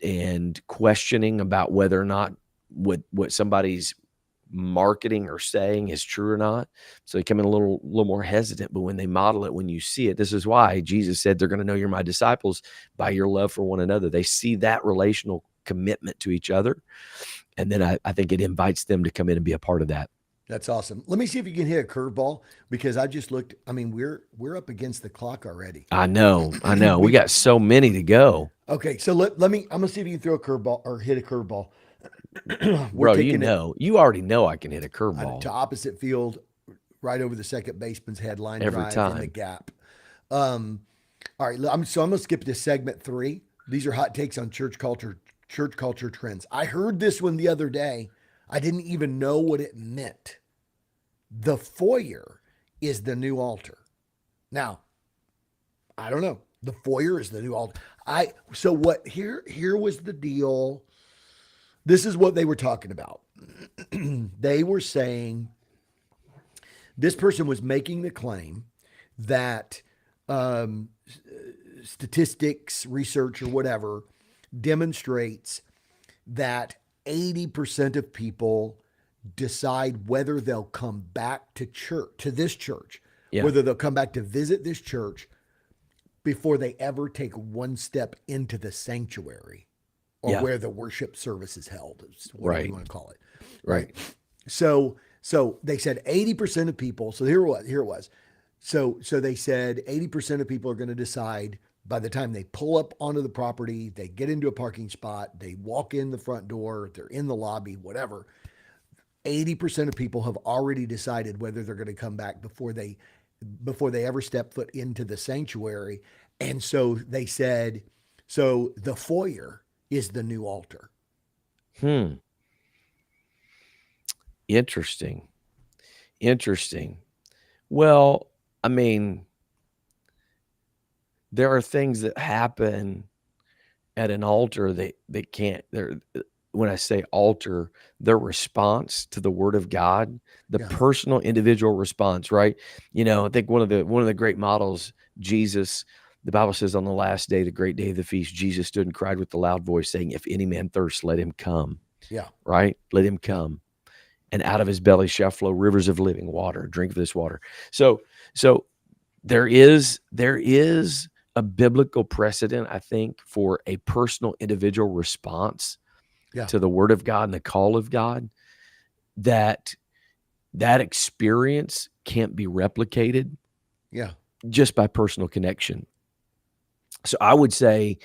and questioning about whether or not what somebody's marketing or saying is true or not. So they come in a little more hesitant, but when they model it, when you see it, this is why Jesus said they're going to know you're my disciples by your love for one another. They see that relational commitment to each other. And then I think it invites them to come in and be a part of that. That's awesome. Let me see if you can hit a curveball because I just looked. I mean, we're up against the clock already. I know, I know. We we got so many to go. Okay, so let me. I'm gonna see if you can throw a curveball or hit a curveball. We're Bro, taking it you already know I can hit a to curveball opposite field, right over the second baseman's head, line every drive in the time. gap. Um, all right, I'm gonna skip to segment three. These are hot takes on church culture trends. I heard this one the other day. I didn't even know what it meant. The foyer is the new altar. Now, I don't know. The foyer is the new altar. I so what here was the deal. This is what they were talking about. They were saying this person was making the claim that um, statistics, research, or whatever demonstrates that 80% of people decide whether they'll come back to this church, Yeah. whether they'll come back to visit this church before they ever take one step into the sanctuary or Yeah. where the worship service is held, whatever you Right. want to call it. Right. Right. So they said 80% of people. So here it was. So they said 80% of people are going to decide by the time they pull up onto the property, they get into a parking spot, they walk in the front door, they're in the lobby, whatever. 80% of people have already decided whether they're going to come back before they ever step foot into the sanctuary. And so they said, so the foyer is the new altar. Hmm. Interesting. Interesting. Well, I mean, there are things that happen at an altar that can't they're when I say altar, their response to the word of God, the Yeah. personal individual response, right? I think one of the great models, Jesus, The Bible says on the last day, the great day of the feast, Jesus stood and cried with a loud voice saying, if any man thirst, let him come. Yeah. Right? Let him come. And out of his belly shall flow rivers of living water. Drink of this water. So there is a biblical precedent, I think, for a personal individual response to the word of God and the call of God, that experience can't be replicated just by personal connection. So I would say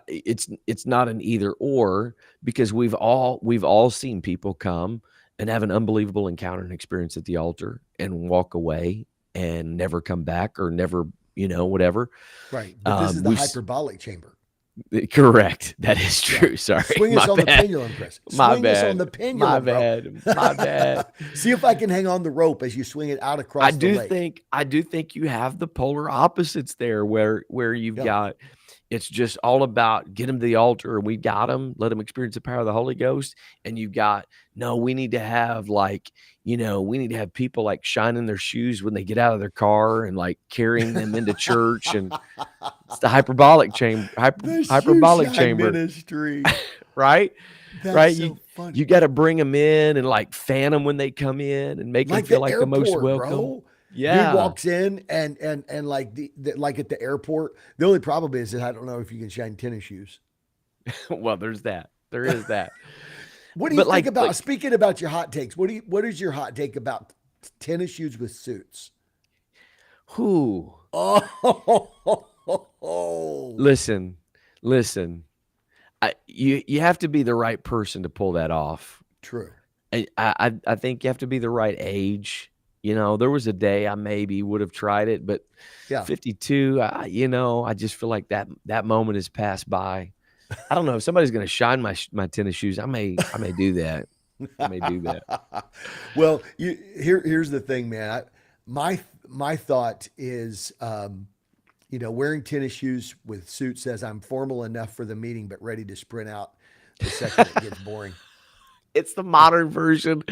it's not an either or, because we've all seen people come and have an unbelievable encounter and experience at the altar and walk away and never come back, or never, whatever. Right. But this is the hyperbolic chamber. Correct. That is true. Yeah. Sorry. Swing us on the pendulum, Kris. Swing us on the pendulum. My bad. My bad. See if I can hang on the rope as you swing it out across the lake. I do think you have the polar opposites there, where you've got, it's just all about get them to the altar and we got them, let them experience the power of the Holy Ghost. And you've got, no, we need to have we need to have people like shining their shoes when they get out of their car and like carrying them into church. And it's the hyperbolic chamber, hyperbolic chamber ministry. Right? That's right. So funny. You got to bring them in and like fan them when they come in and make them feel like the most welcome. Bro. Yeah. He walks in and like like at the airport. The only problem is that I don't know if you can shine tennis shoes. Well, there's that. There is that. What do you think about, speaking about your hot takes, what is your hot take about tennis shoes with suits? Who? Oh. Listen. You have to be the right person to pull that off. True. I think you have to be the right age. There was a day I maybe would have tried it, but 52, I just feel like that moment has passed by. I don't know if somebody's going to shine my tennis shoes. I may do that. I may do that. Well, here's the thing, man. My thought is, wearing tennis shoes with suits says I'm formal enough for the meeting, but ready to sprint out the second it gets boring. It's the modern version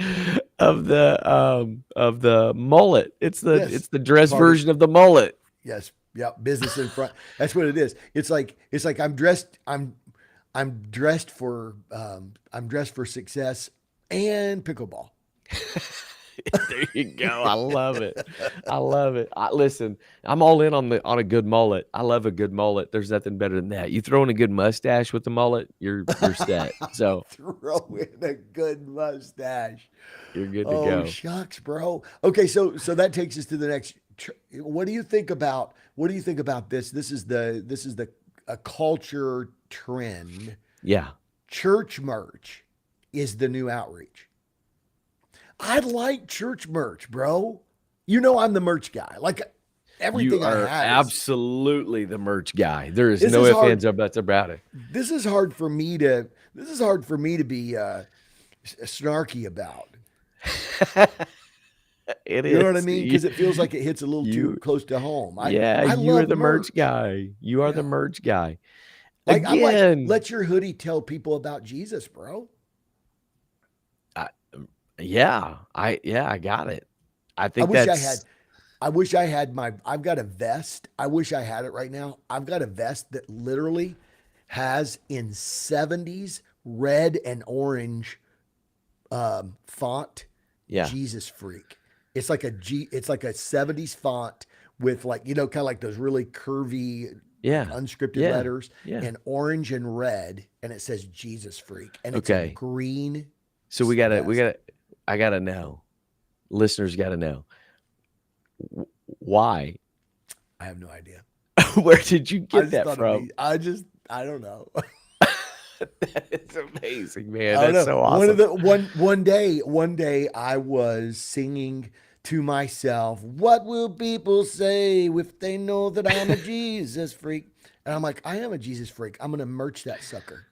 of the mullet. It's the dress version of the mullet. Yes. Yeah. Business in front. That's what it is. It's like I'm dressed for success and pickleball. There you go. I love it. Listen, I'm all in on a good mullet. I love a good mullet. There's nothing better than that. You throw in a good mustache with the mullet, you're set. So throw in a good mustache. You're good to go. Oh, shucks, bro. Okay, so that takes us to the next. What do you think about this? This is a culture trend. Yeah. Church merch is the new outreach. I like church merch, bro. I'm the merch guy. Like everything you are I have. Absolutely the merch guy. There is no ifs, ands, or buts about it. This is hard for me to be snarky about. It is. You know what I mean? Because it feels like it hits a little too close to home. You are the merch guy. You are the merch guy. Like, I'm like, let your hoodie tell people about Jesus, bro. I got it. I wish I had I've got a vest. I wish I had it right now. I've got a vest that literally has in 70s red and orange font. Yeah. Jesus freak. It's like a 70s font with kind of like those really curvy unscripted letters in orange and red, and it says Jesus freak, and it's a green. So I gotta know. Listeners gotta know. Why? I have no idea. Where did you get that from? I don't know. That is amazing, man. That's so awesome. One day I was singing to myself, what will people say if they know that I'm a Jesus freak? And I'm like, I am a Jesus freak. I'm going to merch that sucker.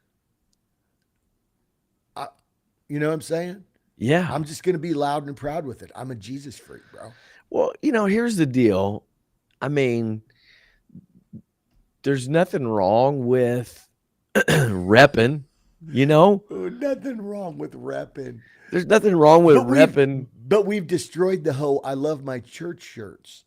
You know what I'm saying? Yeah. I'm just going to be loud and proud with it. I'm a Jesus freak, bro. Well, here's the deal. I mean, there's nothing wrong with repping, Nothing wrong with repping. There's nothing wrong with repping. But we've destroyed the whole I love my church shirts.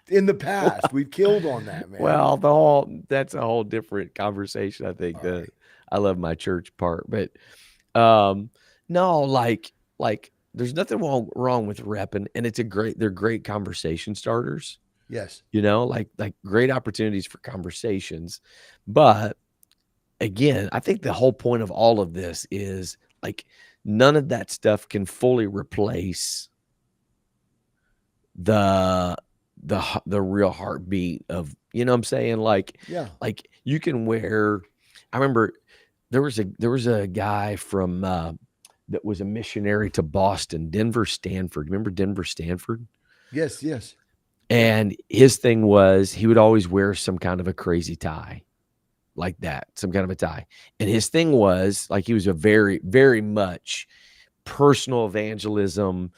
In the past, we've killed on that, man. Well, that's a whole different conversation. I think All the right. I love my church part, but um, no, like there's nothing wrong with repping, and they're great conversation starters. Yes. Like great opportunities for conversations, but again, I think the whole point of all of this is like none of that stuff can fully replace the the real heartbeat of, you know what I'm saying? Yeah. Like you can wear, I remember there was a guy from that was a missionary to Boston, Denver Stanford. Remember Denver Stanford? Yes. Yes. Yeah. And his thing was he would always wear some kind of a crazy tie like that, some kind of a tie. And his thing was like he was a very, very much personal evangelism,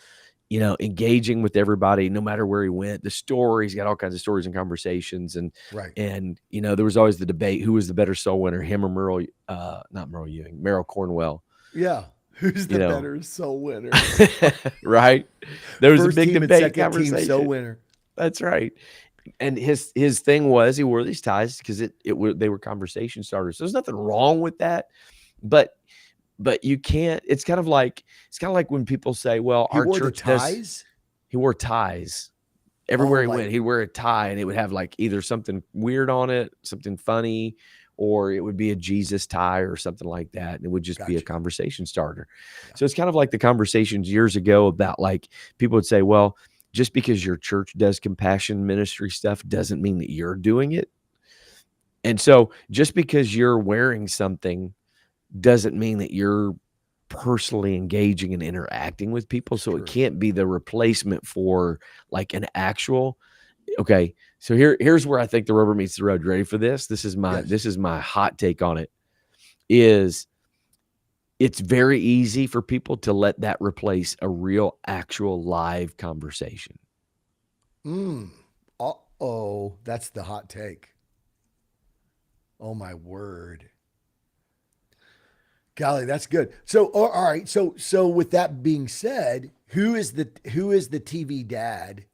engaging with everybody no matter where he went. The stories, he got all kinds of stories and conversations. And Right. and there was always the debate who was the better soul winner, him or Merle, not Merle Ewing, Merrill Cornwell, Yeah. Who's you the know. better soul winner? Right? There was a First big team and debate second team soul conversation. winner. That's right. And his thing was he wore these ties because they were conversation starters. There's nothing wrong with that, but you can't. It's kind of like when people say, "Well, He our wore the church does." ties. He wore ties Oh, everywhere he like went. He'd wear a tie, and it would have like either something weird on it, something funny, or it would be a Jesus tie or something like that, and it would just be a gotcha. conversation starter. Yeah. So it's kind of like the conversations years ago about like people would say, "Well, just because your church does compassion ministry stuff doesn't mean that you're doing it." And so just because you're wearing something doesn't mean that you're personally engaging and interacting with people. It's So it true. can't be the replacement for like an actual. Okay. So here's where I think the rubber meets the road. Ready for this? This is my Yes. this is my hot take on it. Is it's very easy for people to let that replace a real actual live conversation. Mm. Uh-oh. That's the hot take. Oh my word. Golly, that's good. So, all right. So with that being said, who is the TV dad?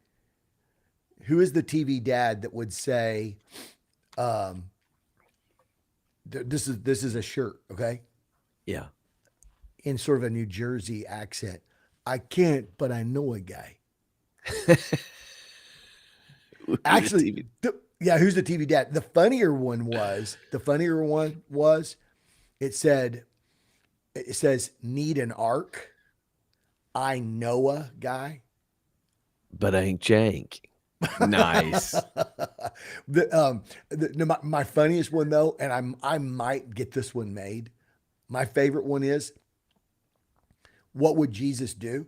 Who is the TV dad that would say, um, this is a shirt, okay, Yeah. in sort of a New Jersey accent. I can't, but I know a guy. Who's the Actually, TV? yeah, who's the TV dad? The funnier one was it said it says need an arc. I know a guy. But ain't Jank. Nice. My funniest one though, and I might get this one made. My favorite one is what would Jesus do?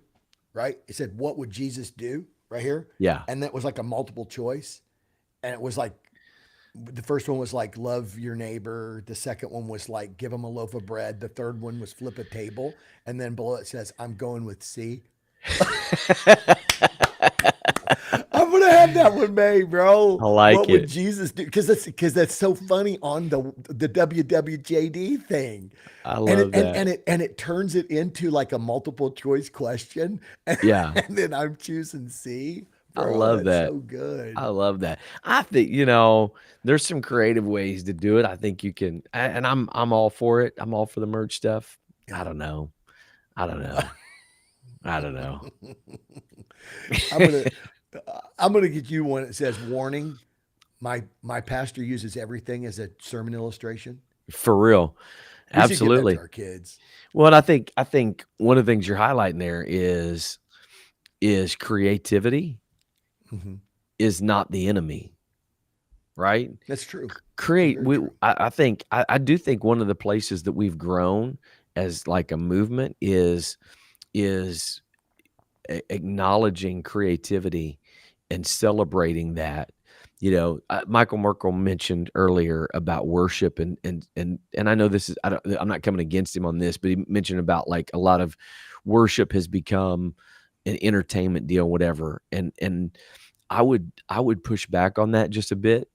Right? It said what would Jesus do right here, Yeah. and that was like a multiple choice, and it was like the first one was like love your neighbor. The second one was like give him a loaf of bread. The third one was flip a table, and then below it says I'm going with C. I'm gonna have that one made, bro. I like What would it. Jesus do? Because that's so funny on the WWJD thing, I and it love and that. and it and it turns it into like a multiple choice question, and, Yeah. and then I'm choosing C, I bro. love That's that. so good. I love that. I think, there's some creative ways to do it. I think you can, and I'm all for it. I'm all for the merch stuff. I Yeah, don't know. I don't know. I don't know. I'm gonna I'm gonna get you one that says warning. My pastor uses everything as a sermon illustration. For real. We should give that to Absolutely. our kids. Well, and I think one of the things you're highlighting there is creativity Hmm. is not the enemy, right? That's true. That's Create very we true. I do think one of the places that we've grown as like a movement is acknowledging creativity and celebrating that. Michael Merkel mentioned earlier about worship, and I know this is I'm not coming against him on this, but he mentioned about like a lot of worship has become an entertainment deal, whatever. And I would push back on that just a bit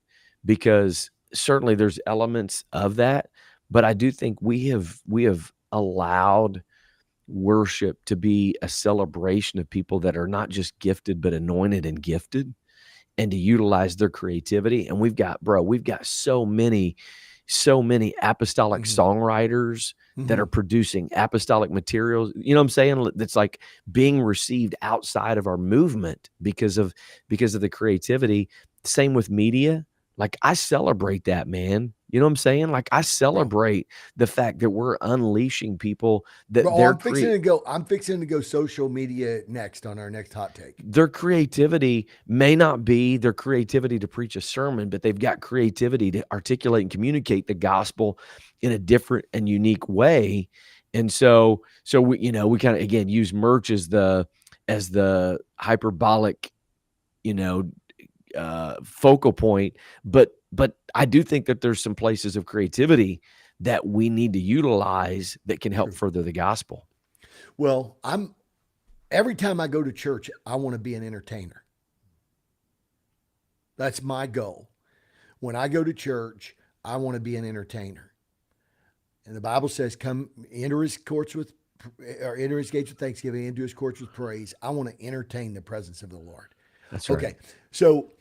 because certainly there's elements of that, but I do think we have allowed worship to be a celebration of people that are not just gifted but anointed and gifted. and to utilize their creativity. And we've got so many apostolic Mhm. songwriters that are Mhm. producing apostolic materials. You know what I'm saying? That's like being received outside of our movement because of the creativity. Same with media. Like I celebrate that, man. You know what I'm saying? Like I Bro, celebrate the fact that we're unleashing people that bro, I'm fixing to go social media next on our next hot take. their creativity may not be their creativity to preach a sermon, but they've got creativity to articulate and communicate the gospel in a different and unique way. And so we kind of again use merch as the hyperbolic, you know, focal point. But I do think that there's some places of creativity that we need to utilize that can help True. further the gospel. Well, I'm every time I go to church, I want to be an entertainer. That's my goal. When I go to church, I want to be an entertainer. And the Bible says, "Come enter his courts with, or enter his gates with thanksgiving, into his courts with praise." I want to entertain the presence of the Lord. That's right. Okay, so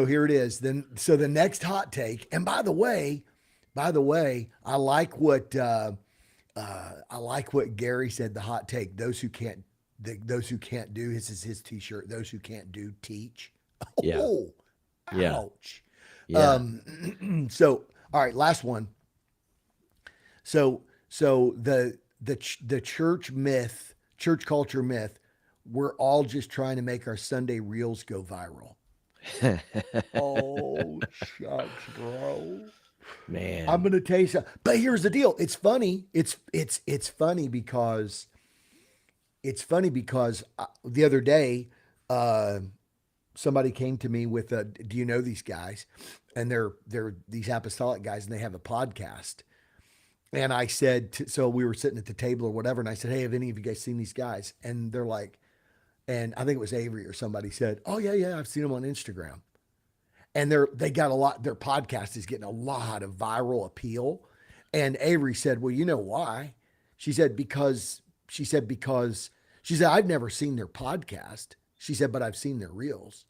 here it is. Then, so the next hot take. And by the way, I like what Gary said. The hot take: those who can't do. This is his T-shirt. Those who can't do, teach. Yeah. Oh, Yeah. ouch. Yeah. So all right, last one. So the church myth, church culture myth, we're all just trying to make our Sunday reels go viral. Oh shucks, bro. I'm Man. gonna tell you something. But here's the deal. It's funny. It's funny because the other day, uh, somebody came to me with a, do you know these guys? And they're these apostolic guys, and they have a podcast. And I said, so we were sitting at the table or whatever, and I said, "Hey, have any of you guys seen these guys?" And they're like, and I think it was Avery or somebody said, "Oh yeah, yeah, I've seen them on Instagram." And they got a lot. Their podcast is getting a lot of viral appeal. And Avery said, "Well, you know why?" She said I've never seen their podcast. She said, "But I've seen their reels."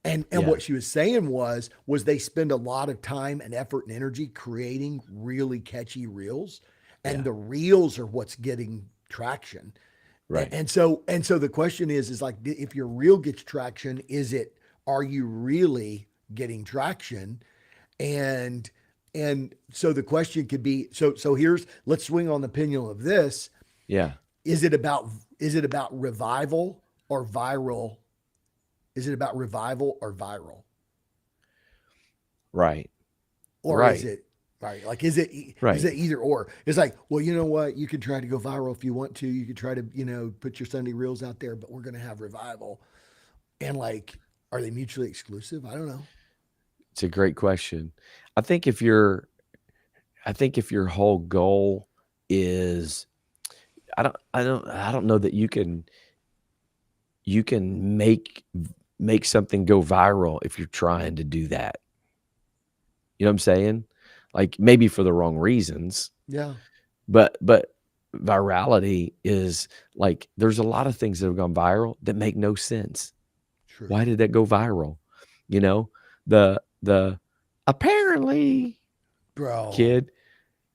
And Yeah. what she was saying was they spend a lot of time and effort and energy creating really catchy reels, and Yeah. the reels are what's getting traction. Right. And so the question is like, if your reel gets traction, are you really getting traction? And and so the question could be, so here's, let's swing on the pendulum of this. Yeah. Is it about is it about revival or viral? Is it about revival or viral? Right. Or is Right. it right? Like, is Right. it either or? It's like, well, you know what? You can try to go viral if you want to. You could try to, put your Sunday reels out there, but we're going to have revival. And like, are they mutually exclusive? I don't know. It's a great question. I think if your I think if your whole goal is I don't know that you can make something go viral if you're trying to do that. You know what I'm saying? Like maybe for the wrong reasons, Yeah, but virality is like there's a lot of things that have gone viral that make no sense. true, Why did that go viral? You know, the apparently bro. kid,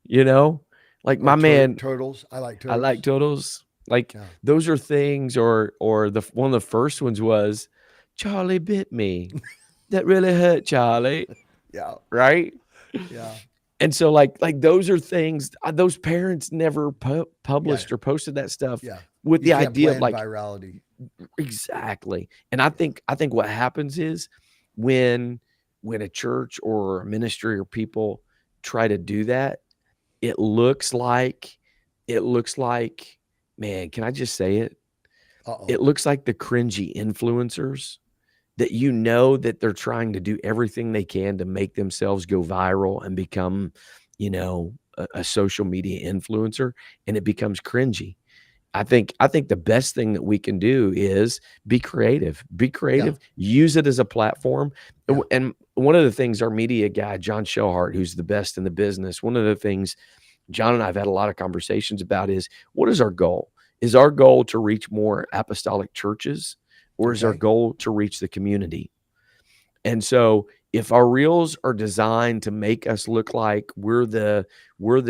you know, like Or my man, turtles. I like I like turtles. totals. Like Yeah, those are things, or the one of the first ones was Charlie bit me. That really hurt Charlie, yeah, right? yeah, And so like those are things those parents never yeah, published or posted that stuff yeah. with You the can't idea of plan like virality. exactly. And I Yeah, think I think what happens is when when a church or a ministry or people try to do that, it looks like it looks like man, can I just say it? uh It oh. looks like the cringy influencers that that they're trying to do everything they can to make themselves go viral and become, a social media influencer, and it becomes cringy. I think the best thing that we can do is be creative. Be Yeah, creative, use it as a platform. yeah, And one of the things our media guy, John Shellhart, who's the best in the business, one of the things John and I have had a lot of conversations about is what is our goal? Is our goal to reach more apostolic churches? or is our Okay. goal to reach the community? And so if our reels are designed to make us look like we're the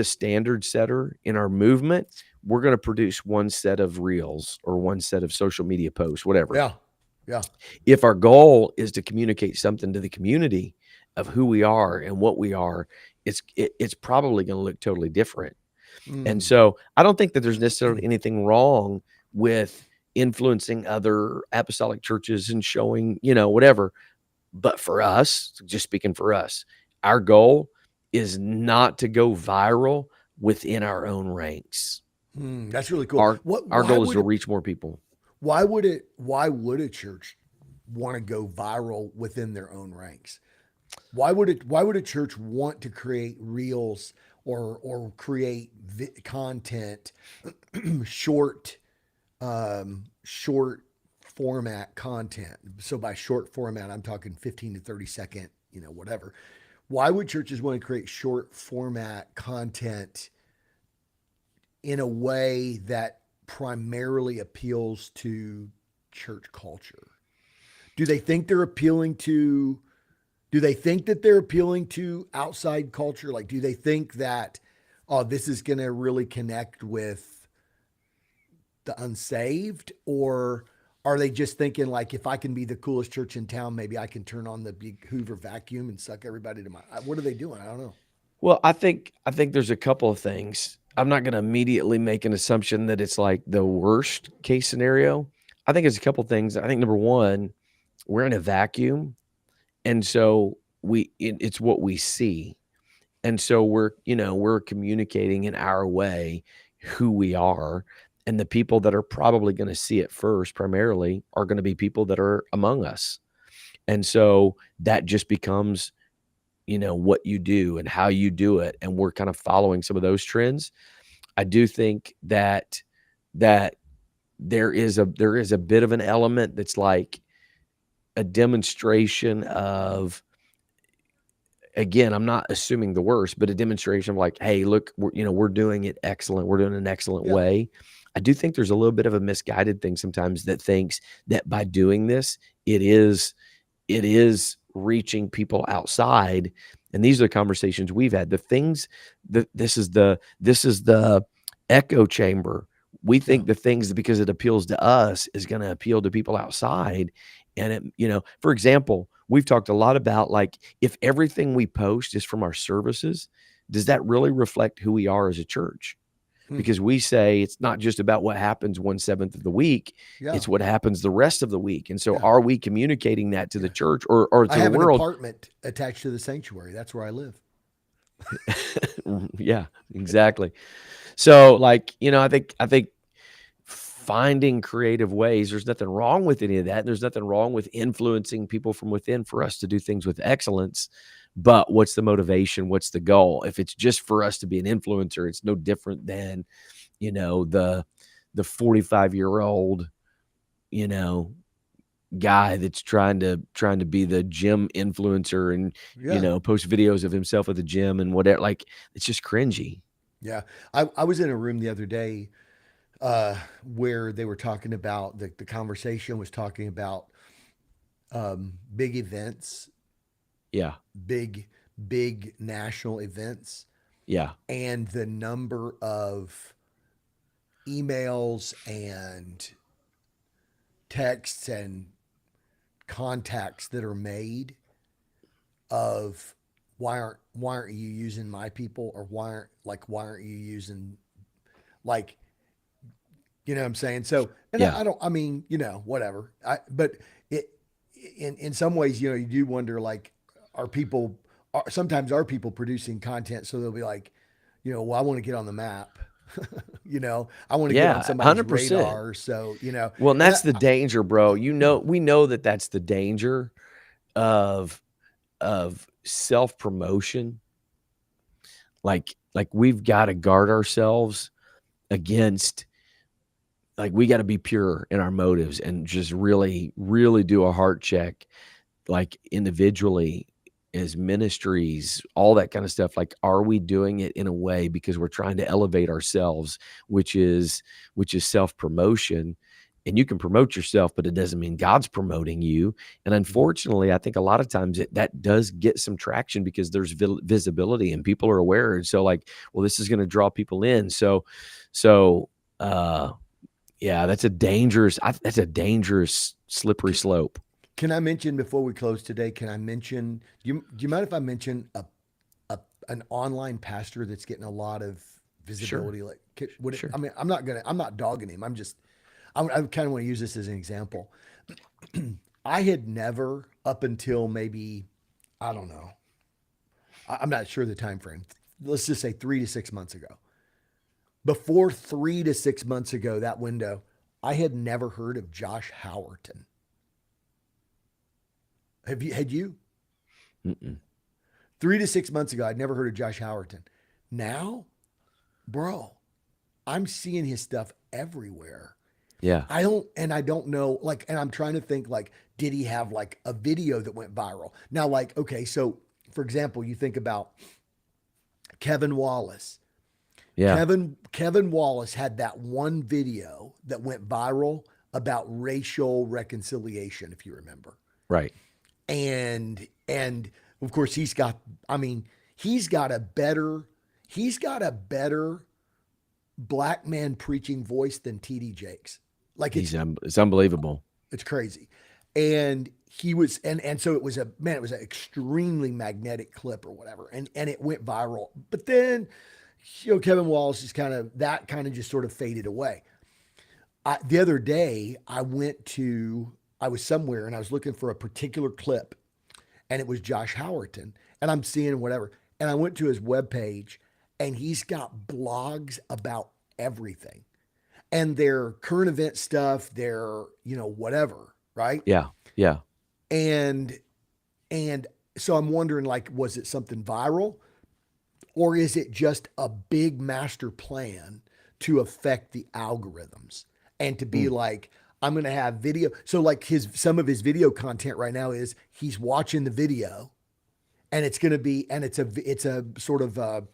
standard setter in our movement, we're going to produce one set of reels or one set of social media posts, whatever. Yeah. Yeah. If our goal is to communicate something to the community of who we are and what we are, it's probably going to look totally different. And Mm. so I don't think that there's necessarily anything wrong with influencing other apostolic churches and showing, whatever. But for us, just speaking for us, our goal is not to go viral within our own ranks. That's really cool. Our What? our Why goal is would to it? reach more people. Why would it? Why would a church want to go viral within their own ranks? Why would it? Why would a church want to create reels or create content, short short format content? So by short format, I'm talking 15 to 30 second, whatever. Why would churches want to create short format content in a way that primarily appeals to church culture? Do they think they're appealing to do they think that they're appealing to outside culture? Like, do they think that, oh, this is going to really connect with the unsaved? Or are they just thinking, like, if I can be the coolest church in town, maybe I can turn on the big Hoover vacuum and suck everybody to my. What are they doing? I don't know. Well, I think there's a couple of things. I'm not going to immediately make an assumption that it's like the worst case scenario. I think it's a couple of things. I think number one, we're in a vacuum, and so it's what we see. And so we're communicating in our way who we are. And the people that are probably going to see it first, primarily, are going to be people that are among us. And so that just becomes, what you do and how you do it. And we're kind of following some of those trends. I do think that there is a bit of an element that's like a demonstration of, again, I'm not assuming the worst, but a demonstration of like, hey, look, we're doing it excellent. We're doing an excellent Yeah. way. I do think there's a little bit of a misguided thing sometimes that thinks that by doing this, it is reaching people outside. And these are the conversations we've had. The things that this is the echo chamber. We Yeah. think the things that because it appeals to us is going to appeal to people outside. And for example, we've talked a lot about like if everything we post is from our services, does that really reflect who we are as a church? Hmm. Because we say it's not just about what happens 1/7 of the week, Yeah. it's what happens the rest of the week. And so Yeah. are we communicating that to the Yeah. church or I to the have an world? apartment attached to the sanctuary. That's where I live. Yeah, exactly. So like, I think finding creative ways, there's nothing wrong with any of that. There's nothing wrong with influencing people from within for us to do things with excellence. But what's the motivation? What's the goal? If it's just for us to be an influencer, it's no different than, the 45-year-old, you know, guy that's trying to be the gym influencer and, Yeah. post videos of himself at the gym and whatever. Like it's just cringy. Yeah. I was in a room the other day where they were talking about the conversation was talking about big events, Yeah. big, big national events, Yeah. and the number of emails and texts and contacts that are made of why aren't you using my people, or why aren't you using, like, what I'm saying? So, and Yeah. I don't, I mean, whatever. But it, in some ways, you do wonder, like, are people, sometimes are people producing content so they'll be like, well, I want to get on the map. I want to get on Yeah. somebody's 100%. radar. So, Well, and and that's the danger, bro. We know that that's the danger of self-promotion. Like we've got to guard ourselves against, like we got to be pure in our motives and just really really do a heart check, like individually, as ministries, all that kind of stuff. Like, are we doing it in a way because we're trying to elevate ourselves, which is self-promotion, and you can promote yourself, but it doesn't mean God's promoting you. And unfortunately, I think a lot of times that does get some traction because there's visibility and people are aware. And so like, well, this is going to draw people in. So, uh, yeah, that's a dangerous slippery slope. Can I mention before we close today? Can I mention? Do you mind if I mention an online pastor that's getting a lot of Sure. visibility? Like, Sure. I mean, I'm not dogging him. I kind of want to use this as an example. I had never, up until maybe, I don't know, I'm not sure the time frame. Let's just say 3 to 6 months ago. Before 3 to 6 months ago, that window, I had never heard of Josh Howerton. Have you? Had you? Mm-mm. 3 to 6 months ago, I'd never heard of Josh Howerton. Now, bro, I'm seeing his stuff everywhere. Yeah. I don't know, like, and I'm trying to think, like, did he have like a video that went viral? Now, like, okay, so for example, you think about Kevin Wallace. Yeah. Kevin Wallace had that one video that went viral about racial reconciliation, if you remember. Right. And of course I mean, he's got a better he's got a better black man preaching voice than TD Jakes. Like It's unbelievable. it's crazy. And he was and so it was it was an extremely magnetic clip or whatever. And it went viral. But then Kevin Wallace is kind of just sort of faded away. The other day I was somewhere and I was looking for a particular clip and it was Josh Howerton and I'm seeing whatever. And I went to his webpage and he's got blogs about everything and their current event stuff, their, whatever, right? Yeah. Yeah. And and so I'm wondering, like, was it something viral or is it just a big master plan to affect the algorithms and to be Mm. like, I'm going to have video. So like some of his video content right now is he's watching the video and it's going to be, and it's a sort of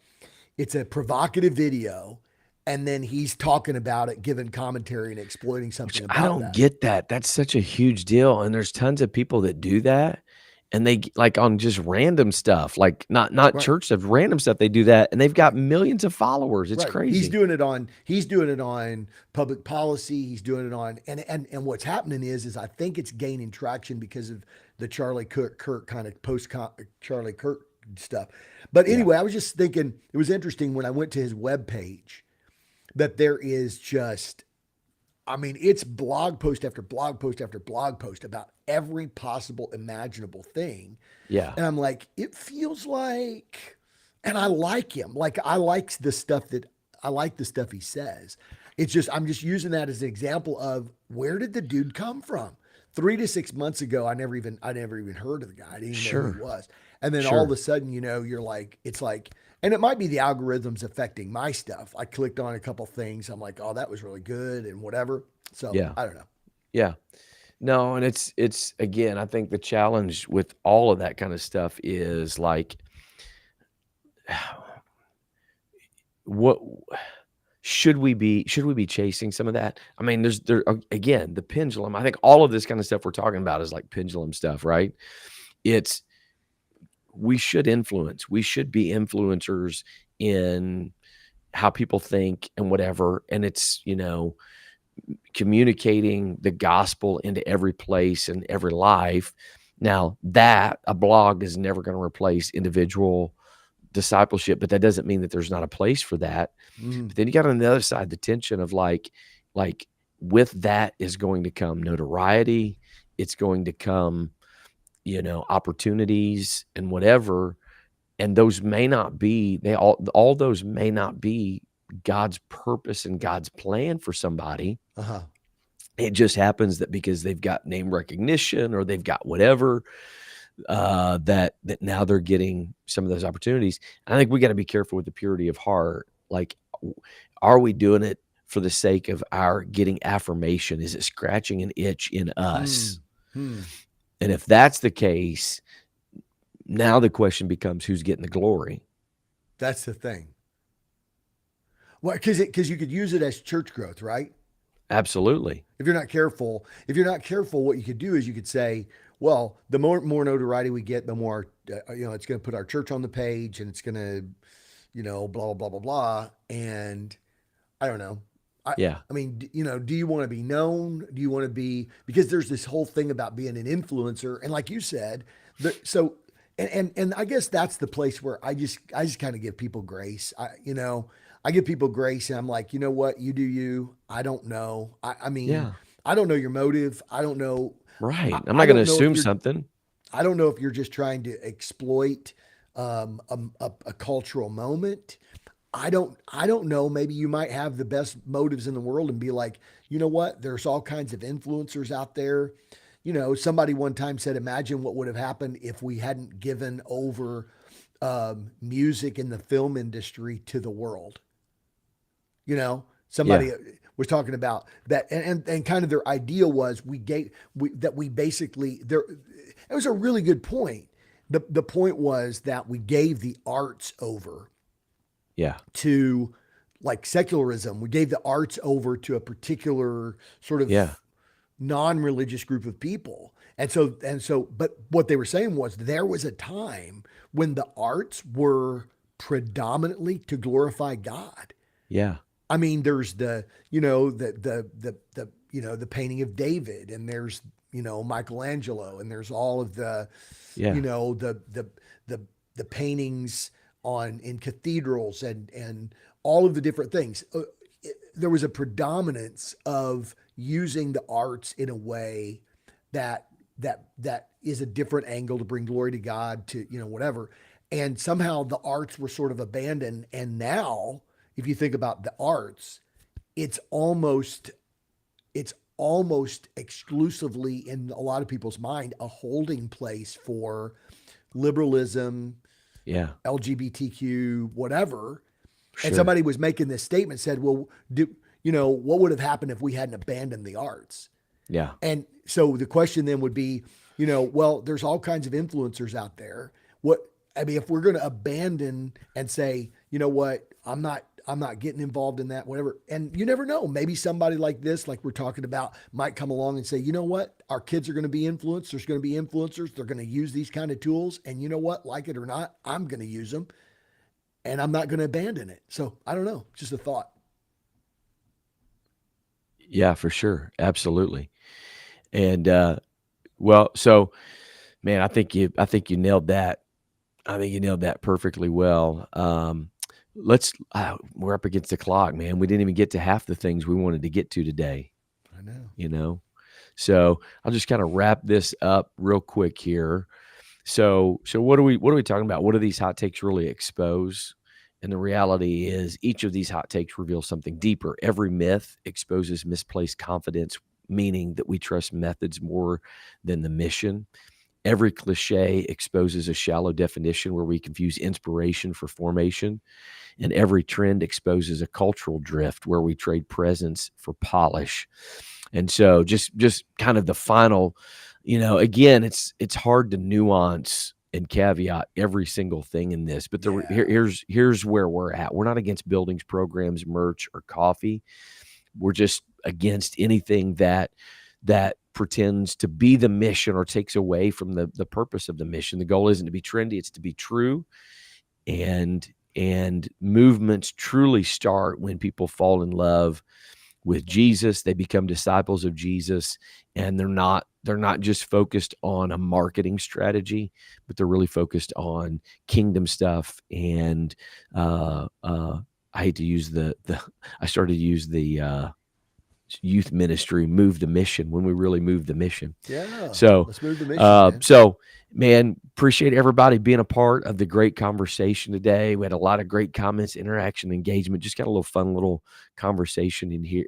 it's a provocative video. And then he's talking about it, giving commentary and exploiting Which something I about don't that. get that. That's such a huge deal, and there's tons of people that do that, and like, on just random stuff, like, not Right. church stuff, random stuff, they do that, and they've got millions of followers. It's Right. He's crazy. doing it on public policy. He's doing it on and what's happening is I think it's gaining traction because of the Kirk kind of post Charlie Kirk stuff. But Yeah. anyway, I was just thinking it was interesting when I went to his webpage that there is just, I mean, it's blog post after blog post after blog post about every possible imaginable thing. Yeah. And I'm like, it feels like, and I like him. Like I like the stuff he says. It's just, I'm just using that as an example of where did the dude come from? 3 to 6 months ago, I never even heard of the guy. I didn't even know who he Sure. was. And then all of Sure. a sudden, you're like, it's like, and it might be the algorithms affecting my stuff. I clicked on a couple things. I'm like, oh, that was really good and whatever. So Yeah. I don't know. Yeah. No, and it's again, I think the challenge with all of that kind of stuff is, like, what should we be chasing some of that? I mean, again, the pendulum. I think all of this kind of stuff we're talking about is like pendulum stuff, right? It's We should influence. We should be influencers in how people think and whatever. And it's, communicating the gospel into every place and every life. Now, that a blog is never going to replace individual discipleship, but that doesn't mean that there's not a place for that. Mm, But then you got on the other side the tension of, like with that is going to come notoriety. It's going to come, opportunities and whatever. And those may not be, all those may not be God's purpose and God's plan for somebody. uh-huh. It just happens that because they've got name recognition or they've got whatever, that now they're getting some of those opportunities. And I think we got to be careful with the purity of heart. Like, are we doing it for the sake of our getting affirmation? Is it scratching an itch in Hmm. us? Hmm. And if that's the case, now the question becomes who's getting the glory. That's the thing. Well, because you could use it as church growth, right? Absolutely. If you're not careful, what you could do is you could say, well, the more notoriety we get, the more it's going to put our church on the page, and it's going to, blah blah blah blah blah. And I don't know. I Yeah. I mean, do you want to be known? Do you want to be, because there's this whole thing about being an influencer, and like you said, so and I guess that's the place where I just kind of give people grace. I give people grace, and I'm like, you know what, you do you. I don't know. I mean, Yeah. I don't know your motive. I don't know. I, Right. I'm I not going to don't know if assume you're something. I don't know if you're just trying to exploit a cultural moment. I don't know. Maybe you might have the best motives in the world and be like, you know what? There's all kinds of influencers out there. Somebody one time said, imagine what would have happened if we hadn't given over music in the film industry to the world. Yeah. Somebody was talking about that, and kind of their idea was we basically there. It was a really good point. The point was that we gave the arts over Yeah. to, like, secularism. We gave the arts over to a particular sort Yeah. of non-religious group of people. But what they were saying was there was a time when the arts were predominantly to glorify God. Yeah. I mean, there's the painting of David, and there's Michelangelo, and there's all of the you Yeah. know the the paintings on in cathedrals, and all of the different things. There was a predominance of using the arts in a way that that is a different angle to bring glory to God, to whatever. And somehow the arts were sort of abandoned, and now if you think about the arts, it's almost it's almost exclusively, in a lot of people's mind, a holding place for liberalism, Yeah. LGBTQ, whatever. And Sure. somebody was making this statement, said, well, what would have happened if we hadn't abandoned the arts? Yeah. And so the question then would be, well, there's all kinds of influencers out there. I mean, if we're going to abandon and say, you know what, I'm not getting involved in that, whatever. And you never know. Maybe somebody like this, like we're talking about, might come along and say, you know what, our kids are going to be influenced. There's going to be influencers. They're going to use these kind of tools. And you know what, like it or not, I'm going to use them, and I'm not going to abandon it. So I don't know. Just a thought. Yeah, for sure. Absolutely. And well, so man, I think you nailed that. I think you nailed that perfectly well. We're up against the clock, man. We didn't even get to half the things we wanted to get to today, I know. you know? So I'll just kind of wrap this up real quick here. So what are we talking about? What do these hot takes really expose? And the reality is each of these hot takes reveals something deeper. Every myth exposes misplaced confidence, meaning that we trust methods more than the mission. Every cliche exposes a shallow definition where we confuse inspiration for formation. And every trend exposes a cultural drift where we trade presence for polish. And so just kind of the final, again, it's hard to nuance and caveat every single thing in this, but Yeah. here's where we're at. We're not against buildings, programs, merch, or coffee. We're just against anything that pretends to be the mission or takes away from the purpose of the mission. The goal isn't to be trendy, it's to be true. And movements truly start when people fall in love with Jesus. They become disciples of Jesus, and they're not just focused on a marketing strategy, but they're really focused on kingdom stuff. And I hate to use I started to use the youth ministry, move the mission, when we really move the mission. Yeah. So, Let's move the mission, man. man, appreciate everybody being a part of the great conversation today. We had a lot of great comments, interaction, engagement. Just got a little fun little conversation in here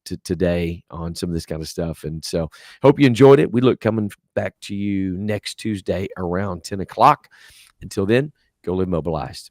today on some of this kind of stuff. And so, hope you enjoyed it. We look coming back to you next Tuesday around 10 o'clock. Until then, go live mobilized.